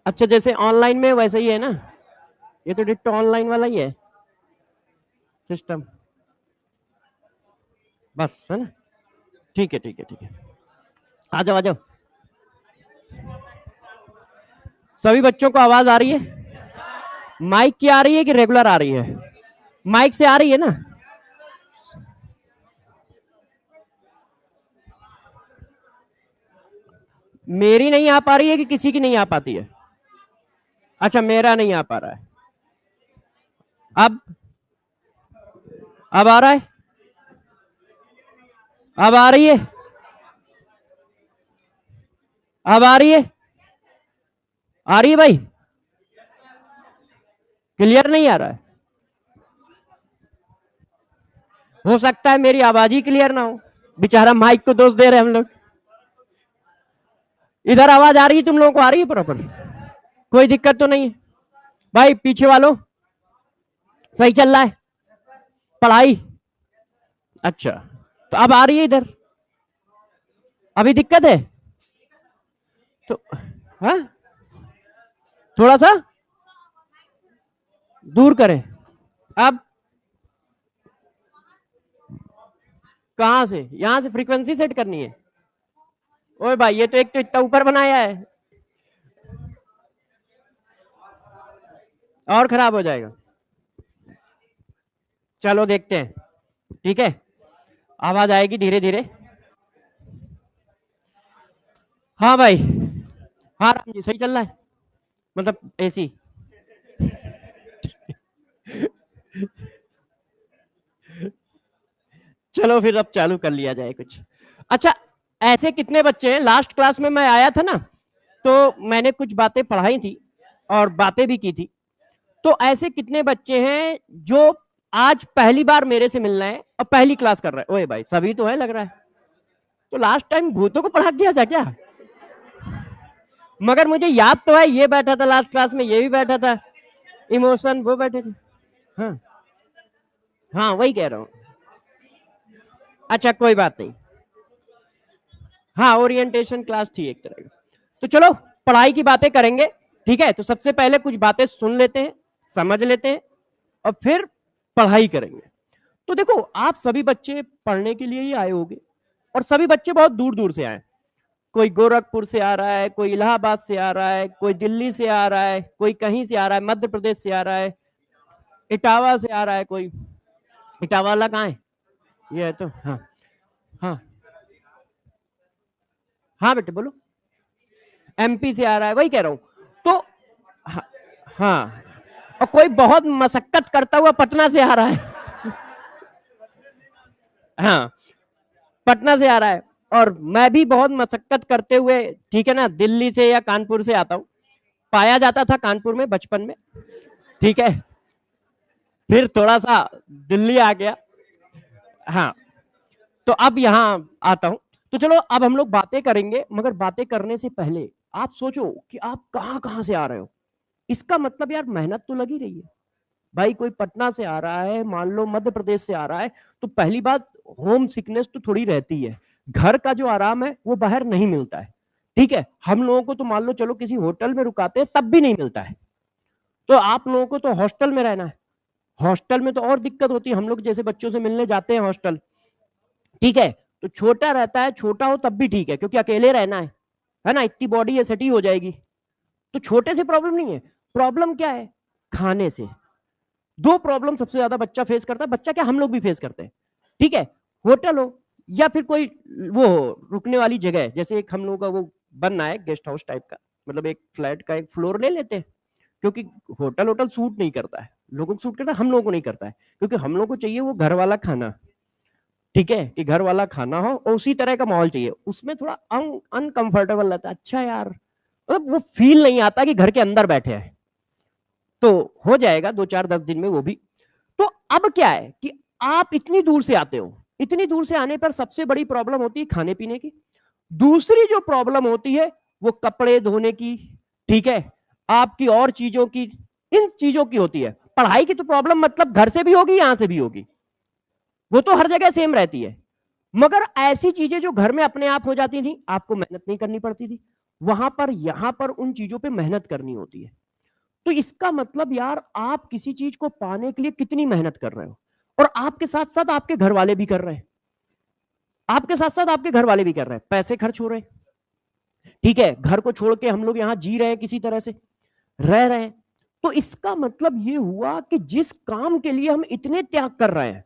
अच्छा, जैसे ऑनलाइन में वैसे ही है ना, ये तो डिट्टो ऑनलाइन वाला ही है सिस्टम, बस है ना। ठीक है ठीक है ठीक है, आ जाओ आ जाओ। सभी बच्चों को आवाज आ रही है? माइक की आ रही है कि रेगुलर आ रही है? माइक से आ रही है ना? मेरी नहीं आ पा रही है कि किसी की नहीं आ पाती है? अच्छा, मेरा नहीं आ पा रहा है। अब आ रहा है? अब आ रही है? अब आ रही है? आ रही है भाई? क्लियर नहीं आ रहा है? हो सकता है मेरी आवाज ही क्लियर ना हो, बेचारा माइक को दोष दे रहे हम लोग। इधर आवाज आ रही है, तुम लोगों को आ रही है प्रॉपर? कोई दिक्कत तो नहीं है भाई? पीछे वालों सही चल रहा है पढ़ाई? अच्छा, तो अब आ रही है इधर? अभी दिक्कत है तो? हाँ, थोड़ा सा दूर करें। अब कहां से? यहां से फ्रीक्वेंसी सेट करनी है? ओए भाई, ये तो एक तो इतना ऊपर बनाया है, और खराब हो जाएगा। चलो देखते हैं, ठीक है, आवाज आएगी धीरे धीरे। हाँ भाई, हाँ राम जी, सही चल रहा है, मतलब एसी। चलो फिर अब चालू कर लिया जाए कुछ। अच्छा, ऐसे कितने बच्चे हैं? लास्ट क्लास में मैं आया था ना, तो मैंने कुछ बातें पढ़ाई थी और बातें भी की थी। तो ऐसे कितने बच्चे हैं जो आज पहली बार मेरे से मिल रहे हैं और पहली क्लास कर रहे हैं? ओए भाई, सभी तो है लग रहा है। तो लास्ट टाइम भूतों को पढ़ा दिया था क्या? मगर मुझे याद तो है, ये बैठा था लास्ट क्लास में, ये भी बैठा था, इमोशन वो बैठे थे। हाँ हाँ, वही कह रहा हूँ। अच्छा, कोई बात नहीं। हाँ, ओरिएंटेशन क्लास थी एक तरह की। तो चलो पढ़ाई की बातें करेंगे, ठीक है? तो सबसे पहले कुछ बातें सुन लेते हैं, समझ लेते हैं, और फिर पढ़ाई करेंगे। तो देखो, आप सभी बच्चे पढ़ने के लिए ही आए होंगे, और सभी बच्चे बहुत दूर दूर से आए। कोई गोरखपुर से आ रहा है, कोई इलाहाबाद से आ रहा है, कोई दिल्ली से आ रहा है, कोई कहीं से आ रहा है, मध्य प्रदेश से आ रहा है, इटावा से आ रहा है कोई। इटावा वाला कहाँ है? ये है तो, हाँ हाँ हाँ बेटे बोलो। एमपी से आ रहा है, वही कह रहा हूँ। तो हाँ, हाँ, और कोई बहुत मशक्कत करता हुआ पटना से आ रहा है। हाँ, पटना से आ रहा है। और मैं भी बहुत मशक्कत करते हुए, ठीक है ना, दिल्ली से या कानपुर से आता हूँ। पाया जाता था कानपुर में बचपन में, ठीक है, फिर थोड़ा सा दिल्ली आ गया। हाँ, तो अब यहाँ आता हूँ। तो चलो अब हम लोग बातें करेंगे, मगर बातें करने से पहले आप सोचो कि आप कहाँ कहाँ से आ रहे हो। इसका मतलब यार मेहनत तो लगी रही है। भाई कोई पटना से आ रहा है, मान लो मध्य प्रदेश से आ रहा है, तो पहली बात, होम सिकनेस तो थोड़ी रहती है। घर का जो आराम है वो बाहर नहीं मिलता है, ठीक है? हम लोगों को तो मान लो चलो किसी होटल में रुकाते हैं तब भी नहीं मिलता है। तो आप लोगों को तो हॉस्टल में रहना है। हॉस्टल में तो और दिक्कत होती है, हम लोग जैसे बच्चों से मिलने जाते हैं हॉस्टल, ठीक है, तो छोटा रहता है, छोटा हो तब भी ठीक है, क्योंकि अकेले रहना है ना, इतनी बॉडी है सेट ही हो जाएगी। तो छोटे से प्रॉब्लम नहीं है। प्रॉब्लम क्या है? खाने से। दो प्रॉब्लम सबसे ज्यादा बच्चा फेस करता है, बच्चा क्या, हम लोग भी फेस करते हैं, ठीक है? होटल हो या फिर कोई वो हो रुकने वाली जगह, जैसे एक हम लोगों का वो बनना है गेस्ट हाउस टाइप का, मतलब एक फ्लैट का एक फ्लोर ले लेते हैं। क्योंकि होटल होटल सूट नहीं करता है लोगों को, सूट करता है, हम लोगों को नहीं करता है, क्योंकि हम लोग को चाहिए वो घर वाला खाना, ठीक है, कि घर वाला खाना हो और उसी तरह का माहौल चाहिए। उसमें थोड़ा अनकंफर्टेबल रहता है, अच्छा यार, मतलब वो फील नहीं आता कि घर के अंदर बैठे हैं। तो हो जाएगा 2 4 10 दिन में वो भी। तो अब क्या है कि आप इतनी दूर से आते हो, इतनी दूर से आने पर सबसे बड़ी प्रॉब्लम होती है खाने पीने की। दूसरी जो प्रॉब्लम होती है वो कपड़े धोने की, ठीक है, आपकी और चीजों की, इन चीजों की होती है। पढ़ाई की तो प्रॉब्लम मतलब घर से भी होगी यहां से भी होगी, वो तो हर जगह सेम रहती है। मगर ऐसी चीजें जो घर में अपने आप हो जाती थी, आपको मेहनत नहीं करनी पड़ती थी, वहां पर यहां पर उन चीजों पे मेहनत करनी होती है। तो इसका मतलब यार आप किसी चीज को पाने के लिए कितनी मेहनत कर रहे हो, और आपके साथ साथ आपके घर वाले भी कर रहे हैं, आपके साथ साथ आपके घर वाले भी कर रहे हैं, पैसे खर्च हो रहे हैं, ठीक है, घर को छोड़ के हम लोग यहां जी रहे हैं, किसी तरह से रह रहे हैं। तो इसका मतलब ये हुआ कि जिस काम के लिए हम इतने त्याग कर रहे हैं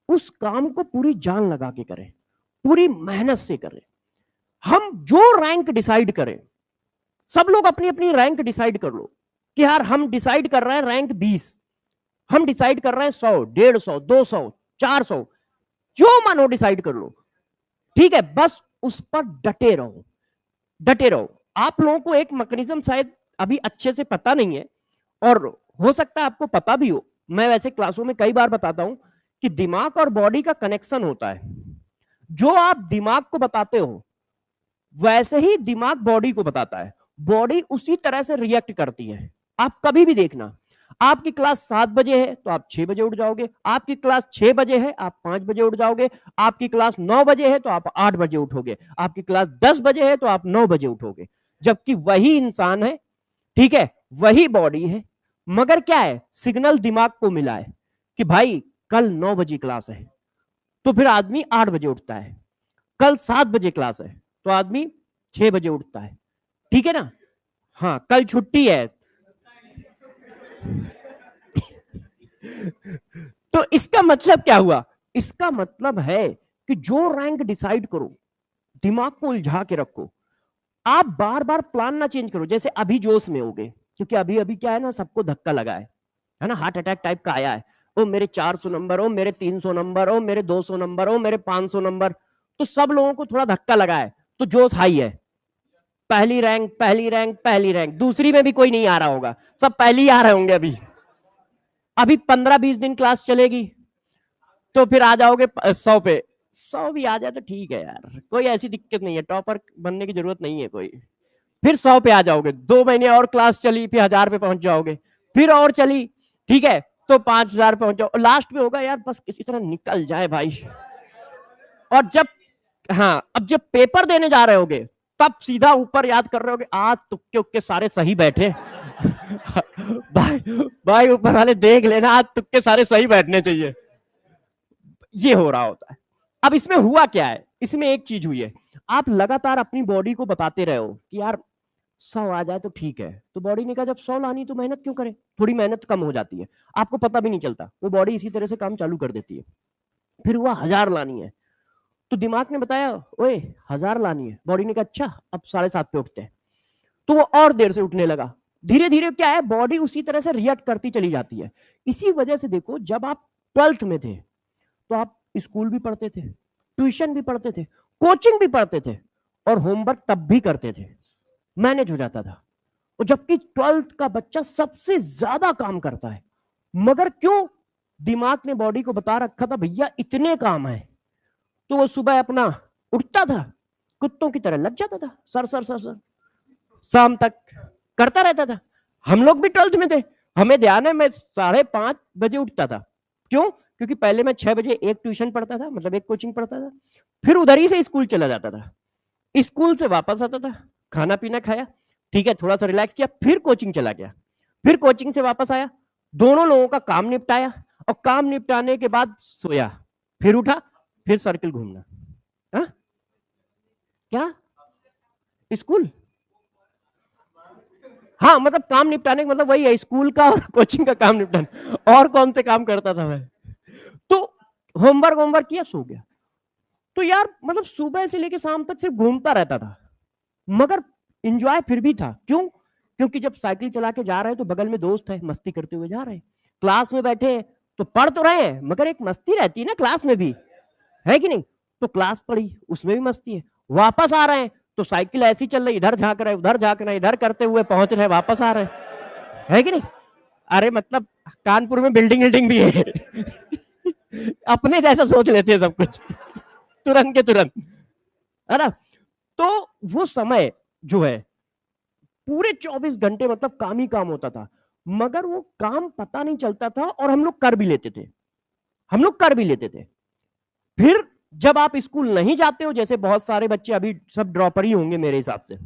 उस काम को पूरी जान लगा के करें, पूरी मेहनत से करें। हम जो रैंक डिसाइड करें, सब लोग अपनी अपनी रैंक डिसाइड कर लो कि यार हम डिसाइड कर रहे हैं रैंक 20, हम डिसाइड कर रहे हैं 100, 150, 200, 400, जो मानो डिसाइड कर लो, ठीक है, बस उस पर डटे रहो, डटे रहो। आप लोगों को एक मैकेनिज्म शायद अभी अच्छे से पता नहीं है, और हो सकता है आपको पता भी हो, मैं वैसे क्लासों में कई बार बताता हूं कि दिमाग और बॉडी का कनेक्शन होता है। जो आप दिमाग को बताते हो वैसे ही दिमाग बॉडी को बताता है, बॉडी उसी तरह से रिएक्ट करती है। आप कभी भी देखना, आपकी क्लास 7 बजे है तो आप 6 बजे उठ जाओगे, आपकी क्लास 6 बजे है आप 5 बजे उठ जाओगे, आपकी क्लास 9 बजे है तो आप 8 बजे उठोगे, आपकी क्लास 10 बजे है तो आप 9 बजे उठोगे। जबकि वही इंसान है, ठीक है, वही बॉडी है, मगर क्या है, सिग्नल दिमाग को मिला है कि भाई कल 9 बजे क्लास है, तो फिर आदमी 8 बजे उठता है। कल 7 बजे क्लास है तो आदमी 6 बजे उठता है, ठीक है ना। हाँ, कल छुट्टी है। तो इसका मतलब क्या हुआ, इसका मतलब है कि जो रैंक डिसाइड करो, दिमाग को उलझा के रखो, आप बार बार प्लान ना चेंज करो। जैसे अभी जोश में होगे, क्योंकि अभी अभी क्या है ना, सबको धक्का लगा है ना, हार्ट अटैक टाइप का आया है, ओ मेरे 400 नंबर, ओ मेरे 300 नंबर, ओ मेरे 200 नंबर, ओ मेरे 500 नंबर, तो सब लोगों को थोड़ा धक्का लगा है, तो जोश हाई है, पहली रैंक, पहली रैंक, पहली रैंक। दूसरी में भी कोई नहीं आ रहा होगा, सब पहली ही आ रहे होंगे। अभी अभी 15-20 दिन क्लास चलेगी तो फिर आ जाओगे 100 पे। 100 भी आ जाए तो ठीक है यार, कोई ऐसी दिक्कत नहीं है, टॉपर बनने की जरूरत नहीं है कोई। फिर 100 पे आ जाओगे, 2 महीने और क्लास चली, फिर 1000 पे पहुंच जाओगे, फिर और चली, ठीक है, तो 5000 पहुंच जाओ, लास्ट में होगा यार बस किसी तरह निकल जाए भाई। और जब, हाँ, अब जब पेपर देने जा रहे होगे तब सीधा ऊपर याद कर रहे होगे, आज तुक्के उक्के सारे सही बैठे। भाई भाई ऊपर वाले देख लेना, आज तुक्के सारे सही बैठने चाहिए। ये हो रहा होता है। अब इसमें हुआ क्या है, इसमें एक चीज हुई है, आप लगातार अपनी बॉडी को बताते रहे हो कि यार 100 आ जाए तो ठीक है, तो बॉडी ने कहा जब 100 लानी तो मेहनत क्यों करे, थोड़ी मेहनत कम हो जाती है, आपको पता भी नहीं चलता, वो बॉडी इसी तरह से काम चालू कर देती है। फिर हुआ 1000 लानी है, तो दिमाग ने बताया ओए 1000 लानी है, बॉडी ने कहा अच्छा अब 7:30 पे उठते हैं, तो वो और देर से उठने लगा। धीरे धीरे क्या है, बॉडी उसी तरह से रिएक्ट करती चली जाती है। इसी वजह से देखो, जब आप 12th में थे तो आप स्कूल भी पढ़ते थे, ट्यूशन भी पढ़ते थे, कोचिंग भी पढ़ते थे, और होमवर्क तब भी करते थे, मैनेज हो जाता था। और जबकि 12th का बच्चा सबसे ज्यादा काम करता है, मगर क्यों, दिमाग ने बॉडी को बता रखा था भैया इतने काम है, तो वो सुबह अपना उठता था, कुत्तों की तरह लग जाता था, सर सर सर सर, शाम तक करता रहता था। हम लोग भी 12th में थे, हमें ध्यान है मैं 5:30 बजे उठता था। क्यों, क्योंकि पहले मैं 6 बजे एक ट्यूशन पढ़ता था, मतलब एक कोचिंग पढ़ता था, फिर उधर ही से स्कूल चला जाता था, स्कूल से वापस आता था, खाना पीना खाया, ठीक है, थोड़ा सा रिलैक्स किया, फिर कोचिंग चला गया, फिर कोचिंग से वापस आया, दोनों लोगों का काम निपटाया, और काम निपटाने के बाद सोया, फिर उठा, फिर सर्किल घूमना। हा? क्या स्कूल, हाँ, मतलब काम निपटाने का मतलब वही है, स्कूल का और कोचिंग का काम निपटाना, और कौन से काम करता था मैं। तो होमवर्क होमवर्क किया, सो गया। तो यार मतलब सुबह से लेके शाम तक सिर्फ घूमता रहता था, मगर इंजॉय फिर भी था। क्यों, क्योंकि जब साइकिल चला के जा रहे हैं तो बगल में दोस्त है, मस्ती करते हुए जा रहे हैं, क्लास में बैठे हैं तो पढ़ तो रहे हैं, मगर एक मस्ती रहती है ना क्लास में भी, है कि नहीं। तो क्लास पढ़ी, उसमें भी मस्ती है, वापस आ रहे हैं तो साइकिल ऐसी चल रही, इधर झांक रहे, उधर झांक रहे, इधर करते हुए पहुंच रहे, वापस आ रहे, है कि नहीं। अरे मतलब कानपुर में बिल्डिंग बिल्डिंग भी है। अपने जैसा सोच लेते हैं सब कुछ, तुरंत के तुरंत, है ना। तो वो समय जो है पूरे 24 घंटे मतलब काम ही काम होता था, मगर वो काम पता नहीं चलता था, और हम लोग कर भी लेते थे, हम लोग कर भी लेते थे। फिर जब आप स्कूल नहीं जाते हो, जैसे बहुत सारे बच्चे अभी सब ड्रॉपर ही होंगे मेरे हिसाब से,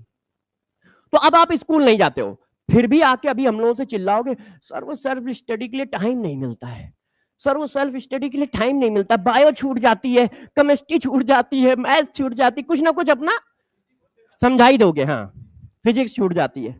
तो अब आप स्कूल नहीं जाते हो, फिर भी आके अभी हम लोगों से चिल्लाओगे सर वो सेल्फ स्टडी के लिए टाइम नहीं मिलता है, सर वो सेल्फ स्टडी के लिए टाइम नहीं मिलता, बायो छूट जाती है, केमिस्ट्री छूट जाती है, मैथ्स छूट जाती है, कुछ ना कुछ अपना समझा ही दोगे। हाँ, फिजिक्स छूट जाती है।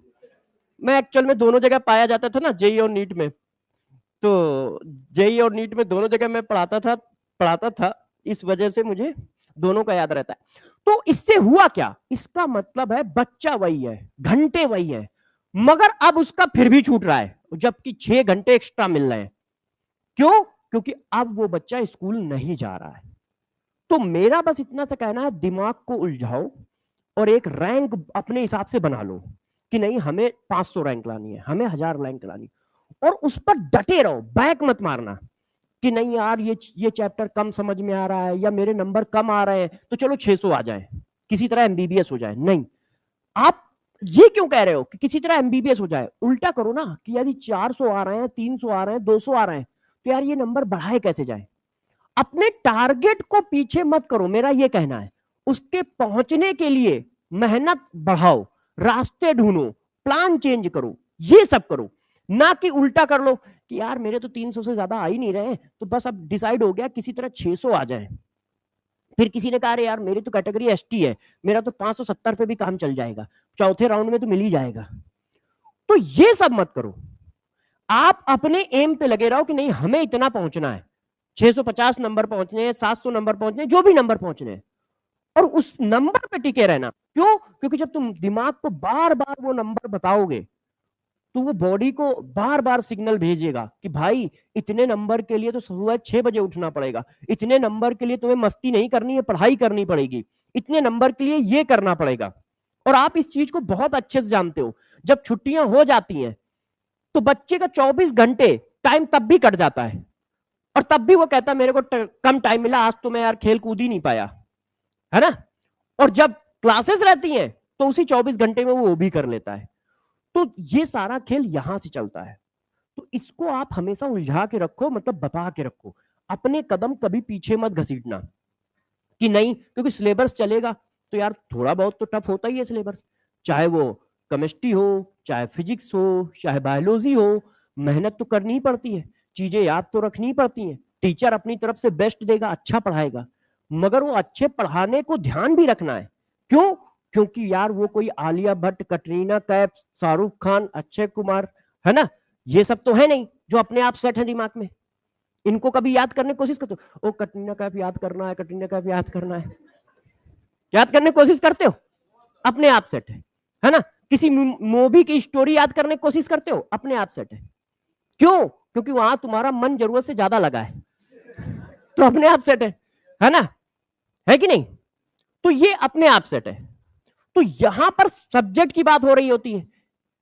मैं एक्चुअल में दोनों जगह पाया जाता था ना, जेई और नीट में, तो जेई और नीट में दोनों जगह मैं पढ़ाता था, इस वजह से मुझे दोनों का याद रहता है। तो इससे हुआ क्या, इसका मतलब है बच्चा वही है, घंटे वही है, मगर अब उसका फिर भी छूट रहा है, जबकि 6 घंटे एक्स्ट्रा मिल रहे हैं। क्यों? क्योंकि अब वो बच्चा स्कूल नहीं जा रहा है। तो मेरा बस इतना सा कहना है, दिमाग को उलझाओ और एक रैंक अपने हिसाब से बना लो कि नहीं हमें 500 रैंक लानी है, हमें 1000 रैंक लानी, और उस पर डटे रहो, बैक मत मारना कि नहीं यार ये चैप्टर कम समझ में आ रहा है या मेरे नंबर कम आ रहे हैं तो चलो 600 आ जाए, किसी तरह एमबीबीएस हो जाए। नहीं, आप ये क्यों कह रहे हो कि किसी तरह एमबीबीएस हो जाए? उल्टा करो ना कि यदि 400 आ रहे हैं, 300 आ रहे हैं, 200 आ रहे हैं, तो यार ये नंबर बढ़ाए कैसे जाए? अपने टारगेट को पीछे मत करो, मेरा ये कहना है। उसके पहुंचने के लिए मेहनत बढ़ाओ, रास्ते ढूंढो, प्लान चेंज करो, ये सब करो, ना कि उल्टा कर लो कि यार मेरे तो 300 से ज्यादा आ ही नहीं रहे, तो बस अब डिसाइड हो गया किसी तरह 600 आ जाए। फिर किसी ने कहा अरे यार मेरी तो कैटेगरी एसटी है, मेरा तो 570 पे भी काम चल जाएगा, चौथे राउंड में तो मिल ही जाएगा। तो ये सब मत करो, आप अपने एम पे लगे रहो कि नहीं हमें इतना पहुंचना है, 650 नंबर पहुंचने हैं, 700 नंबर पहुंचने हैं, जो भी नंबर पहुंचने हैं, और उस नंबर पे टिके रहना। क्यों? क्योंकि जब तुम दिमाग को बार बार वो नंबर बताओगे तो वो बॉडी को बार बार सिग्नल भेजेगा कि भाई इतने नंबर के लिए तो सुबह 6 बजे उठना पड़ेगा, इतने नंबर के लिए तुम्हें मस्ती नहीं करनी है, पढ़ाई करनी पड़ेगी, इतने नंबर के लिए ये करना पड़ेगा। और आप इस चीज को बहुत अच्छे से जानते हो, जब छुट्टियां हो जाती हैं तो बच्चे का 24 घंटे टाइम तब भी कट जाता है, और तब भी वो कहता है मेरे को कम टाइम मिला, आज तो मैं यार खेल कूद ही नहीं पाया, है ना? और जब क्लासेस रहती हैं तो उसी 24 घंटे में वो भी कर लेता है। तो ये सारा खेल यहां से चलता है। तो इसको आप हमेशा उलझा के रखो, मतलब बता के रखो, अपने कदम कभी पीछे मत घसीटना कि नहीं क्योंकि सिलेबस चलेगा तो यार थोड़ा बहुत तो टफ होता ही है सिलेबस, चाहे वो केमिस्ट्री हो, चाहे फिजिक्स हो, चाहे बायोलॉजी हो, मेहनत तो करनी ही पड़ती है, चीजें याद तो रखनी पड़ती हैं, टीचर अपनी तरफ से बेस्ट देगा, अच्छा पढ़ाएगा, मगर वो अच्छे पढ़ाने को ध्यान भी रखना है। क्यों? क्योंकि यार वो कोई आलिया भट्ट, कटरीना कैफ, शाहरुख खान, अक्षय कुमार, है ना, ये सब तो है नहीं जो अपने आप सेट है दिमाग में। इनको कभी याद करने की कोशिश करते हो? ओ कटरीना कैफ याद करना है, कटरीना कैफ याद करना है, याद करने की कोशिश करते हो? अपने आप सेट है ना? किसी मूवी की स्टोरी याद करने की कोशिश करते हो? अपने आप सेट है। क्यों? क्योंकि वहां तुम्हारा मन जरूरत से ज्यादा लगा है, तो अपने आप सेट है ना? है कि नहीं? तो ये अपने आप सेट है। तो यहां पर सब्जेक्ट की बात हो रही होती है,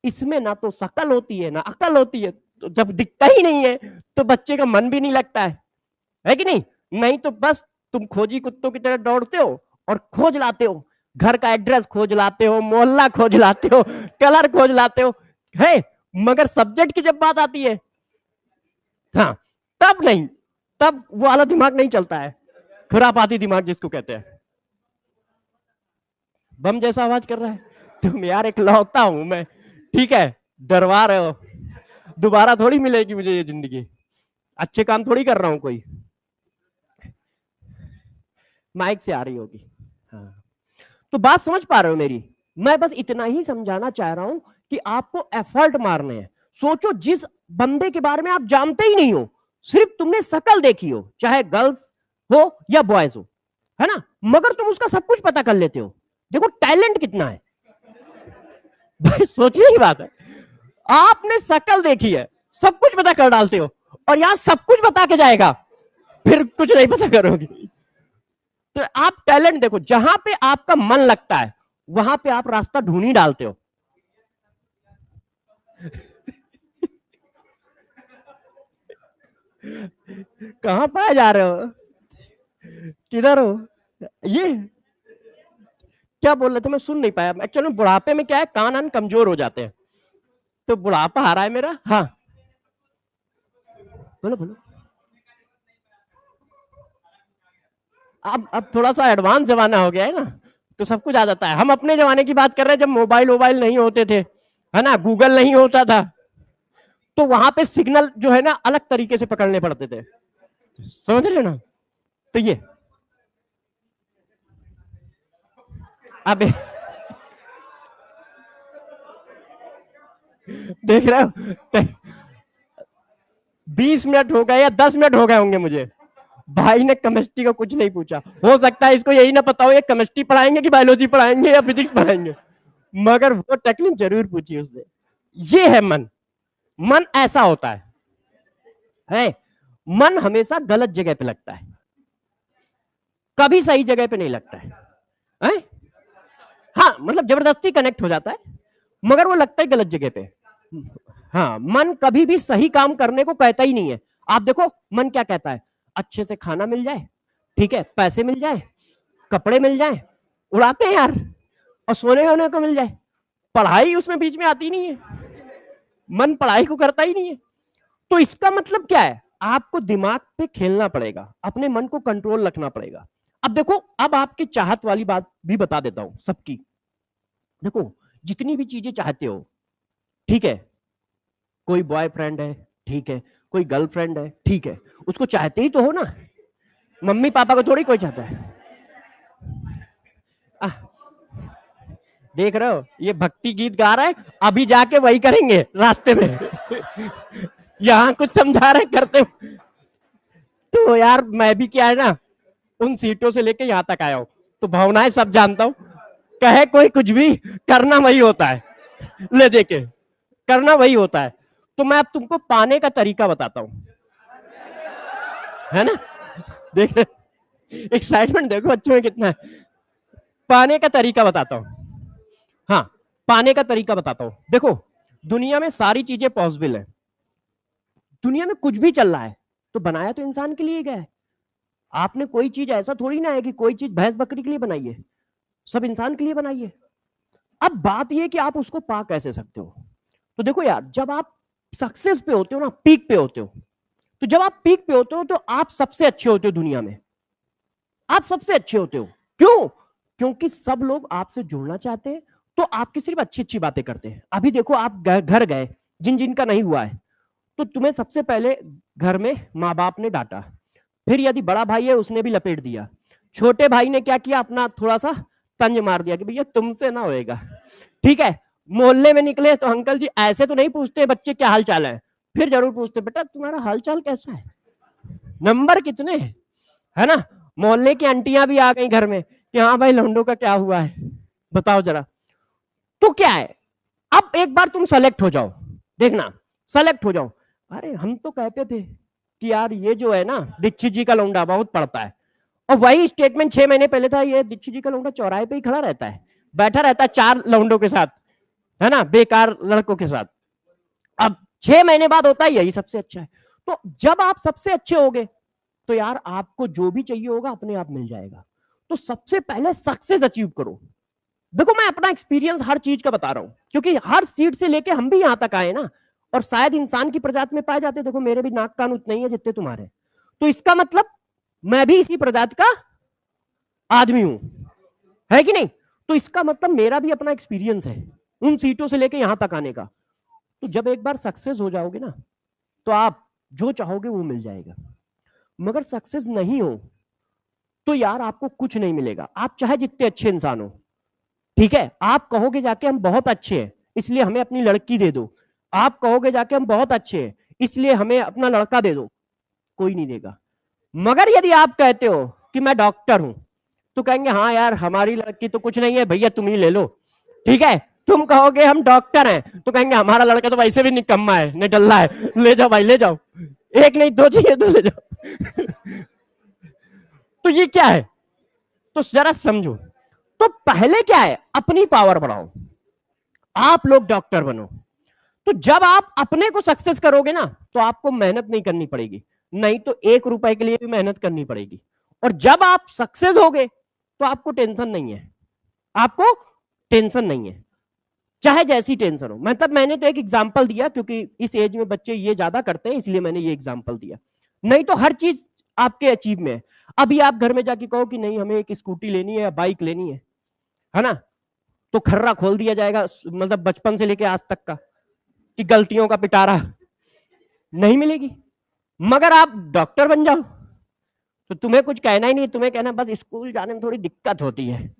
इसमें ना तो शकल होती है ना अकल होती है, तो जब दिखता ही नहीं है तो बच्चे का मन भी नहीं लगता है कि नहीं? नहीं तो बस तुम खोजी कुत्तों की तरह दौड़ते हो और खोज लाते हो, घर का एड्रेस खोज लाते हो, मोहल्ला खोज लाते हो, कलर खोज लाते हो, है, मगर सब्जेक्ट की जब बात आती है, हाँ, तब नहीं, तब वो वाला दिमाग नहीं चलता है, खुरापाती दिमाग जिसको कहते हैं। बम जैसा आवाज कर रहा है तुम, यार एक लौता हूं मैं, ठीक है, डरवा रहे हो, दोबारा थोड़ी मिलेगी मुझे ये जिंदगी, अच्छे काम थोड़ी कर रहा हूं कोई। माइक से आ रही होगी, हाँ। तो बात समझ पा रहे हो मेरी? मैं बस इतना ही समझाना चाह रहा हूं कि आपको एफर्ट मारने हैं। सोचो जिस बंदे के बारे में आप जानते ही नहीं हो, सिर्फ तुमने शकल देखी हो, चाहे गर्ल्स हो या बॉयज हो, है ना, मगर तुम उसका सब कुछ पता कर लेते हो। देखो टैलेंट कितना है भाई, सोचने की बात है। आपने शकल देखी है, सब कुछ पता कर डालते हो, और यहां सब कुछ बता के जाएगा, फिर कुछ नहीं पता करोगे। तो आप टैलेंट देखो, जहां पे आपका मन लगता है वहां पे आप रास्ता ढूंढ ही डालते हो। कहां पाए जा रहे हो, किधर हो? ये क्या बोल रहे थे, मैं सुन नहीं पाया एक्चुअली। बुढ़ापे में क्या है, कान आन कमजोर हो जाते हैं, तो बुढ़ापा आ रहा है मेरा। हाँ, बोलो बोलो। अब थोड़ा सा एडवांस जमाना हो गया है ना, तो सब कुछ आ जाता है। हम अपने जमाने की बात कर रहे हैं जब मोबाइल नहीं होते थे, है ना, गूगल नहीं होता था, तो वहां पे सिग्नल जो है ना अलग तरीके से पकड़ने पड़ते थे, समझ रहे हो ना। तो ये अब देख रहे हो 20 मिनट हो गए या 10 मिनट हो गए होंगे मुझे, भाई ने केमिस्ट्री का कुछ नहीं पूछा। हो सकता है इसको यही ना पता हो ये केमिस्ट्री पढ़ाएंगे कि बायोलॉजी पढ़ाएंगे या फिजिक्स पढ़ाएंगे, मगर वो टेक्निक जरूर पूछी उसने। ये है मन। मन ऐसा होता है मन हमेशा गलत जगह पे लगता है, कभी सही जगह पे नहीं लगता है? हाँ मतलब जबरदस्ती कनेक्ट हो जाता है, मगर वो लगता है गलत जगह पे। हाँ, मन कभी भी सही काम करने को कहता ही नहीं है। आप देखो मन क्या कहता है, अच्छे से खाना मिल जाए, ठीक है, पैसे मिल जाए, कपड़े मिल जाए, उड़ाते हैं यार, और सोने होने को मिल जाए। पढ़ाई उसमें बीच में आती नहीं है, मन पढ़ाई को करता ही नहीं है। तो इसका मतलब क्या है, आपको दिमाग पे खेलना पड़ेगा, अपने मन को कंट्रोल रखना पड़ेगा। अब देखो, अब आपकी चाहत वाली बात भी बता देता हूं सबकी। देखो जितनी भी चीजें चाहते हो, ठीक है, कोई बॉयफ्रेंड है, ठीक है, कोई गर्लफ्रेंड है, ठीक है, उसको चाहते ही तो हो ना, मम्मी पापा को थोड़ी कोई चाहता है। आ, देख रहे हो ये भक्ति गीत गा रहा है, अभी जाके वही करेंगे रास्ते में यहां कुछ समझा रहे करते। तो यार मैं भी क्या है ना, उन सीटों से लेके यहां तक आया हूं, तो भावनाएं सब जानता हूं। कहे कोई कुछ भी, करना वही होता है, ले देके करना वही होता है। तो मैं अब तुमको पाने का तरीका बताता हूं, है ना, देख एक्साइटमेंट देखो बच्चों में कितना है। पाने का तरीका बताता हूं, हाँ पाने का तरीका बताता हूं। देखो दुनिया में सारी चीजें पॉसिबल है, दुनिया में कुछ भी चल रहा है तो बनाया तो इंसान के लिए गया है। आपने कोई चीज ऐसा थोड़ी ना है कि कोई चीज भैंस बकरी के लिए बनाई है, सब इंसान के लिए बनाई है। अब बात यह कि आप उसको पा कैसे सकते हो। तो देखो यार, जब आप सक्सेस पे होते हो ना, पीक पे होते हो, तो जब आप पीक पे होते हो तो आप सबसे अच्छे होते हो दुनिया में, आप सबसे अच्छे होते हो। क्यों? क्योंकि सब लोग आपसे जुड़ना चाहते हैं, तो आपकी सिर्फ अच्छी अच्छी बातें करते हैं। अभी देखो आप घर गए, जिन जिन का नहीं हुआ है, तो तुम्हें सबसे पहले घर में माँ बाप ने डांटा, फिर यदि बड़ा भाई है उसने भी लपेट दिया, छोटे भाई ने क्या किया, अपना थोड़ा सा तंज मार दिया कि भैया तुमसे ना होएगा, ठीक है। मोहल्ले में निकले तो अंकल जी ऐसे तो नहीं पूछते बच्चे क्या हाल चाल है, फिर जरूर पूछते बेटा तुम्हारा हाल चाल कैसा है, नंबर कितने हैं, है ना। मोहल्ले की आंटियां भी आ गई घर में कि हाँ भाई लौंडो का क्या हुआ है, बताओ जरा। तो क्या है, अब एक बार तुम सेलेक्ट हो जाओ, देखना सेलेक्ट हो जाओ। अरे हम तो कहते थे कि यार ये जो है ना दीक्षित जी का लौंडा बहुत पड़ता है, और वही स्टेटमेंट 6 महीने पहले था, ये दीक्षित जी का लौंडा चौराहे पे ही खड़ा रहता है, बैठा रहता है 4 लौंडों के साथ, है ना, बेकार लड़कों के साथ। अब 6 महीने बाद होता है यही सबसे अच्छा है। तो जब आप सबसे अच्छे होगे तो यार आपको जो भी चाहिए होगा अपने आप मिल जाएगा। तो सबसे पहले सक्सेस अचीव करो। देखो मैं अपना एक्सपीरियंस हर चीज का बता रहा हूं, क्योंकि हर सीट से लेके हम भी यहां तक आए ना, और शायद इंसान की प्रजाति में पाए जाते। देखो मेरे भी नाक कान उतने ही है जितने तुम्हारे, तो इसका मतलब मैं भी इसी प्रजाति का आदमी हूं, है कि नहीं। तो इसका मतलब मेरा भी अपना एक्सपीरियंस है उन सीटों से लेके यहां तक आने का। तो जब एक बार सक्सेस हो जाओगे ना, तो आप जो चाहोगे वो मिल जाएगा। मगर सक्सेस नहीं हो तो यार आपको कुछ नहीं मिलेगा, आप चाहे जितने अच्छे इंसान हो, ठीक है। आप कहोगे जाके हम बहुत अच्छे हैं इसलिए हमें अपनी लड़की दे दो, आप कहोगे जाके हम बहुत अच्छे हैं इसलिए हमें अपना लड़का दे दो, कोई नहीं देगा। मगर यदि आप कहते हो कि मैं डॉक्टर हूं, तो कहेंगे हाँ यार हमारी लड़की तो कुछ नहीं है भैया तुम ही ले लो, ठीक है। तुम कहोगे हम डॉक्टर हैं, तो कहेंगे हमारा लड़का तो वैसे भी निकम्मा है, निडल्ला है, ले जाओ भाई ले जाओ, एक नहीं दो चाहिए तो ले जाओ तो ये क्या है, तो जरा समझो। तो पहले क्या है, अपनी पावर बढ़ाओ, आप लोग डॉक्टर बनो। तो जब आप अपने को सक्सेस करोगे ना, तो आपको मेहनत नहीं करनी पड़ेगी, नहीं तो 1 रुपए के लिए भी मेहनत करनी पड़ेगी। और जब आप सक्सेस होगे तो आपको टेंशन नहीं है, आपको टेंशन नहीं है, चाहे जैसी टेंशन हो। मतलब मैंने तो एक एग्जांपल दिया क्योंकि इस एज में बच्चे ये ज्यादा करते हैं, इसलिए मैंने ये एग्जांपल दिया। नहीं तो हर चीज आपके अचीव में है। अभी आप घर में जाके कहो कि नहीं हमें एक स्कूटी लेनी है या बाइक लेनी है, है ना, तो खर्रा खोल दिया जाएगा, मतलब बचपन से लेके आज तक का, कि गलतियों का पिटारा नहीं मिलेगी। मगर आप डॉक्टर बन जाओ तो तुम्हें कुछ कहना ही नहीं, तुम्हें कहना बस स्कूल जाने में थोड़ी दिक्कत होती है,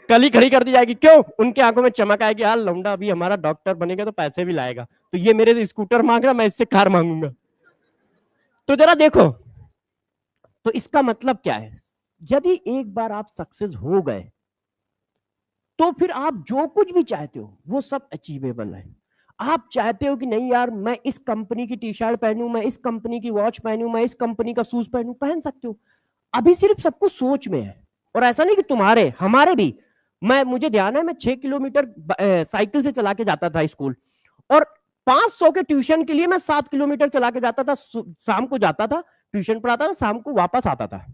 कली खड़ी कर दी जाएगी। क्यों? उनके आंखों में चमक आएगी, यार लौंडा अभी हमारा डॉक्टर बनेगा तो पैसे भी लाएगा, तो ये मेरे से स्कूटर मांग रहा, मैं इससे कार मांगूंगा। तो जरा देखो, तो इसका मतलब क्या है, यदि एक बार आप सक्सेस हो गए तो फिर आप जो कुछ भी चाहते हो वो सब अचीवेबल है। आप चाहते हो कि नहीं यार मैं इस कंपनी की टी शर्ट पहनूं, मैं इस कंपनी की वॉच पहनूं, मैं इस कंपनी का शूज पहनूं, पहन सकते हो। अभी सिर्फ सब कुछ सोच में है। और ऐसा नहीं कि तुम्हारे, हमारे भी, मैं, मुझे ध्यान है मैं 6 किलोमीटर साइकिल से चला के जाता था स्कूल, और 500 के ट्यूशन के लिए मैं 7 किलोमीटर चला के जाता था। शाम को जाता था, ट्यूशन पढ़ाता था, शाम को वापस आता था।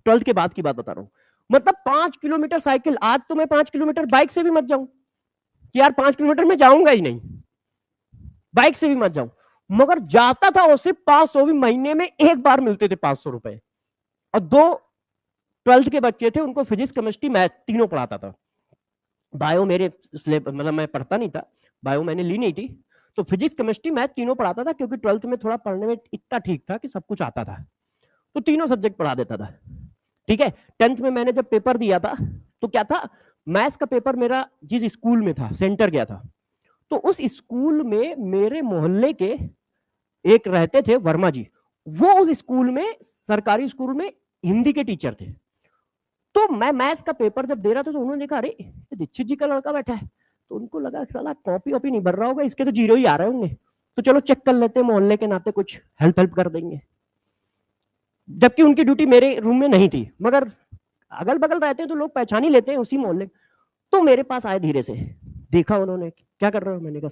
12th के बाद की बात बता रहा हूं। मतलब 5 किलोमीटर साइकिल। आज तो मैं 5 किलोमीटर बाइक से भी मत जाऊं कि यार 5 किलोमीटर में जाऊंगा ही नहीं, बाइक से भी मत जाऊं, मगर जाता था। और सिर्फ 500 भी महीने में एक बार मिलते थे, 500 रुपए। और 2 12th के बच्चे थे, उनको फिजिक्स केमिस्ट्री मैथ तीनों पढ़ाता था। बायो मेरे मतलब मैं पढ़ता नहीं था, बायो मैंने ली नहीं थी, तो फिजिक्स केमिस्ट्री मैथ तीनों पढ़ाता था, क्योंकि 12th में थोड़ा पढ़ने में इतना ठीक था कि सब कुछ आता था, तो तीनों सब्जेक्ट पढ़ा देता था। ठीक है। 10th में मैंने जब पेपर दिया था तो क्या था, मैथ्स का पेपर मेरा जिस स्कूल में था, सेंटर गया था, तो उस स्कूल में मेरे मोहल्ले के एक रहते थे, वर्मा जी। वो उस स्कूल में, सरकारी स्कूल में हिंदी के टीचर थे। तो मैं मैथ्स का पेपर जब दे रहा था तो उन्होंने देखा, अरे दीक्षित जी का लड़का बैठा है, तो उनको लगा साला कॉपी वॉपी नहीं भर रहा होगा, इसके तो जीरो ही आ रहे होंगे, तो चलो चेक कर लेते हैं, मोहल्ले के नाते कुछ हेल्प हेल्प कर देंगे। जबकि उनकी ड्यूटी मेरे रूम में नहीं थी, मगर अगल बगल रहते हैं तो लोग पहचान ही लेते हैं उसी मोहल्ले। तो मेरे पास आए धीरे से, देखा उन्होंने, क्या कर रहे हो? मैंने कहा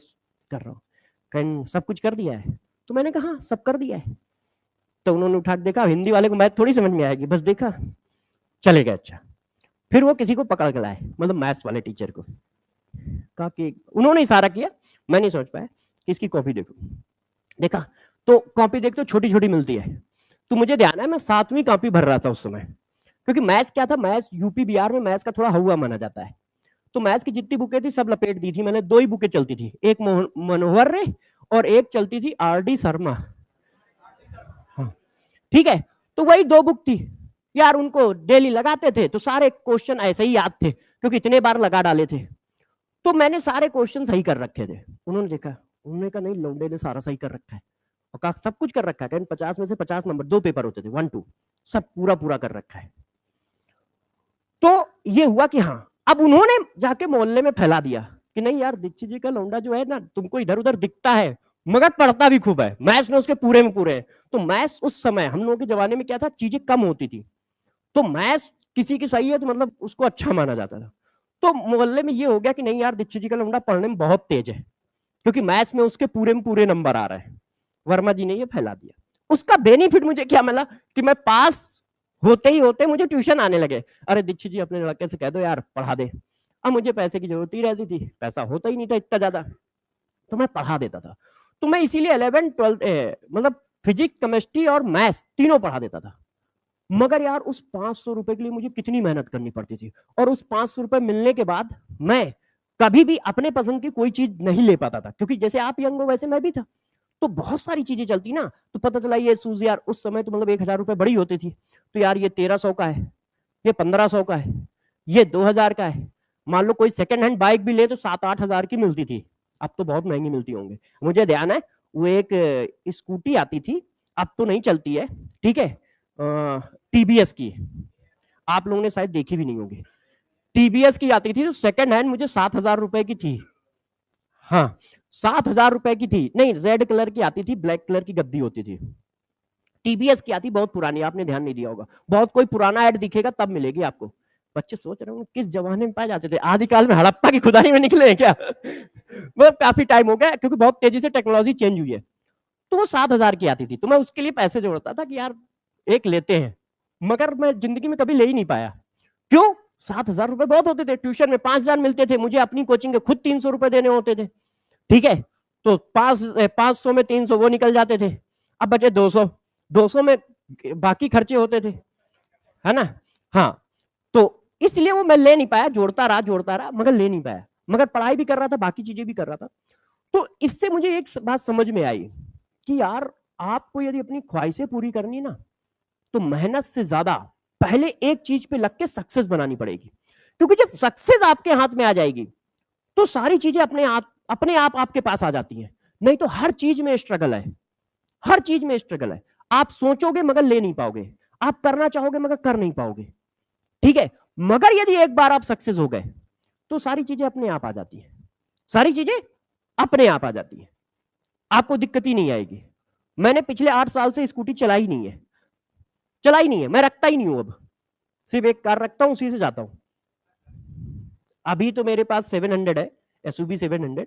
कर रहा हूँ। कहीं सब कुछ कर दिया है? तो मैंने कहा हाँ सब कर दिया है। तो उन्होंने उठा के देखा, हिंदी वाले को मैथ थोड़ी समझ में आएगी, बस देखा, चले गए। अच्छा, फिर वो किसी को पकड़ के लाए, मतलब मैथ्स वाले टीचर को, कहा कि उन्होंने इशारा किया, मैं नहीं समझ पाया कि इसकी कॉपी देखो। देखा तो कॉपी देख तो छोटी छोटी मिलती है। तो मुझे ध्यान है मैं 7वीं कॉपी भर रहा था उस समय, क्योंकि मैथ्स क्या था, मैथ्स यूपी बिहार में मैथ्स का थोड़ा हुआ माना जाता है। तो मैथ्स की जितनी बुकें थी सब लपेट दी थी मैंने। 2 ही बुकें चलती थी, एक मनोहर रे और एक चलती थी आर.डी. शर्मा। हाँ, ठीक है। तो वही 2 बुक थी यार, उनको डेली लगाते थे तो सारे क्वेश्चन ऐसे ही याद थे, क्योंकि इतने बार लगा डाले थे। तो मैंने सारे क्वेश्चन सही कर रखे थे। उन्होंने देखा, उन्होंने कहा नहीं लौंडे ने सारा सही कर रखा है, और कहा सब कुछ कर रखा है, 50 में से 50 नंबर, 2 पेपर होते थे, 1 2, सब पूरा पूरा कर रखा है। तो ये हुआ कि हाँ, अब उन्होंने जाके मोहल्ले में फैला दिया कि नहीं यार दीक्षित जी का लौंडा जो है ना, तुमको इधर उधर दिखता है मगर पढ़ता भी खूब है, मैथ्स में उसके पूरे में पूरे है। तो मैथ्स उस समय हम लोगों के जमाने में क्या था, चीजें कम होती थी, तो मैथ्स किसी की सही है तो मतलब उसको अच्छा माना जाता था। तो मोहल्ले में ये हो गया कि नहीं यार दीक्षित जी का लौंडा पढ़ने में बहुत तेज है, क्योंकि मैथ्स में उसके पूरे में पूरे नंबर आ रहे हैं। वर्मा जी ने ये फैला दिया। उसका बेनिफिट मुझे क्या मिला कि मैं पास होते ही होते मुझे ट्यूशन आने लगे। अरे दीक्षित जी अपने लड़के से कह दो यार पढ़ा दे। अब मुझे पैसे की जरूरत ही रहती थी, पैसा होता ही नहीं था इतना ज्यादा, तो मैं पढ़ा देता था। तो मैं इसीलिए 11th 12th मतलब फिजिक्स केमिस्ट्री और मैथ्स तीनों पढ़ा देता था। मगर यार उस 500 रुपए के लिए मुझे कितनी मेहनत करनी पड़ती थी, और उस 500 रुपए मिलने के बाद मैं कभी भी अपने पसंद की कोई चीज नहीं ले पाता था, क्योंकि जैसे आप यंग हो वैसे मैं भी था, तो बहुत सारी चीजें चलती ना। तो पता चला ये शूज यार उस समय तो मतलब 1000 रुपए बड़ी होती थी, तो यार ये 1300 का है, ये 1500 का है, ये 2000 का है। मान लो कोई सेकंड हैंड बाइक भी ले तो 7-8 हजार की मिलती थी, अब तो बहुत महंगी मिलती होंगी। मुझे ध्यान है वो एक स्कूटी आती थी, अब तो नहीं चलती है, ठीक है, टीबीएस की, आप लोगों ने शायद देखी भी नहीं होगी। टीबीएस की आती थी, तो सेकंड हैंड मुझे 7,000 रुपए की थी। हाँ, 7,000 रुपए की थी, नहीं रेड कलर की आती थी, ब्लैक कलर की गद्दी होती थी। टीबीएस की आती, बहुत पुरानी, आपने ध्यान नहीं दिया होगा, बहुत कोई पुराना ऐड दिखेगा तब मिलेगी आपको। बच्चे सोच रहे होंगे किस जमाने में पाए जाते थे, आदिकाल में हड़प्पा की खुदाई में निकले हैं क्या? वो काफी टाइम हो गया, क्योंकि बहुत तेजी से टेक्नोलॉजी चेंज हुई है। तो वो 7,000 की आती थी, तो मैं उसके लिए पैसे जोड़ता था कि यार एक लेते हैं, मगर मैं जिंदगी में कभी ले ही नहीं पाया। क्यों? 7,000 रुपए बहुत होते थे, ट्यूशन में 5,000 मिलते थे, मुझे अपनी कोचिंग के खुद 300 रुपए देने होते थे, ठीक है। तो 500 में 300 वो निकल जाते थे, अब बचे 200, 200 में बाकी खर्चे होते थे, है ना। हाँ, तो इसलिए वो मैं ले नहीं पाया, जोड़ता रहा मगर ले नहीं पाया, मगर पढ़ाई भी कर रहा था, बाकी चीजें भी कर रहा था। तो इससे मुझे एक बात समझ में आई कि यार आपको यदि अपनी ख्वाहिशें पूरी करनी ना, तो मेहनत से ज्यादा पहले एक चीज पे लग के सक्सेस बनानी पड़ेगी। क्योंकि जब सक्सेस आपके हाथ में आ जाएगी तो सारी चीजें अपने आप आपके पास आ जाती हैं। नहीं तो हर चीज में स्ट्रगल है, हर चीज में स्ट्रगल है। आप सोचोगे मगर ले नहीं पाओगे, आप करना चाहोगे मगर कर नहीं पाओगे, ठीक है। मगर यदि एक बार आप सक्सेस हो गए तो सारी चीजें अपने आप आ जाती है, सारी चीजें अपने आप आ जाती है, आपको दिक्कत ही नहीं आएगी। मैंने पिछले 8 साल से स्कूटी चलाई नहीं है, चलाई नहीं है, मैं रखता ही नहीं हूं। अब सिर्फ एक कार रखता हूं, उसी से जाता हूं। अभी तो मेरे पास 700 है, एसयूवी 700,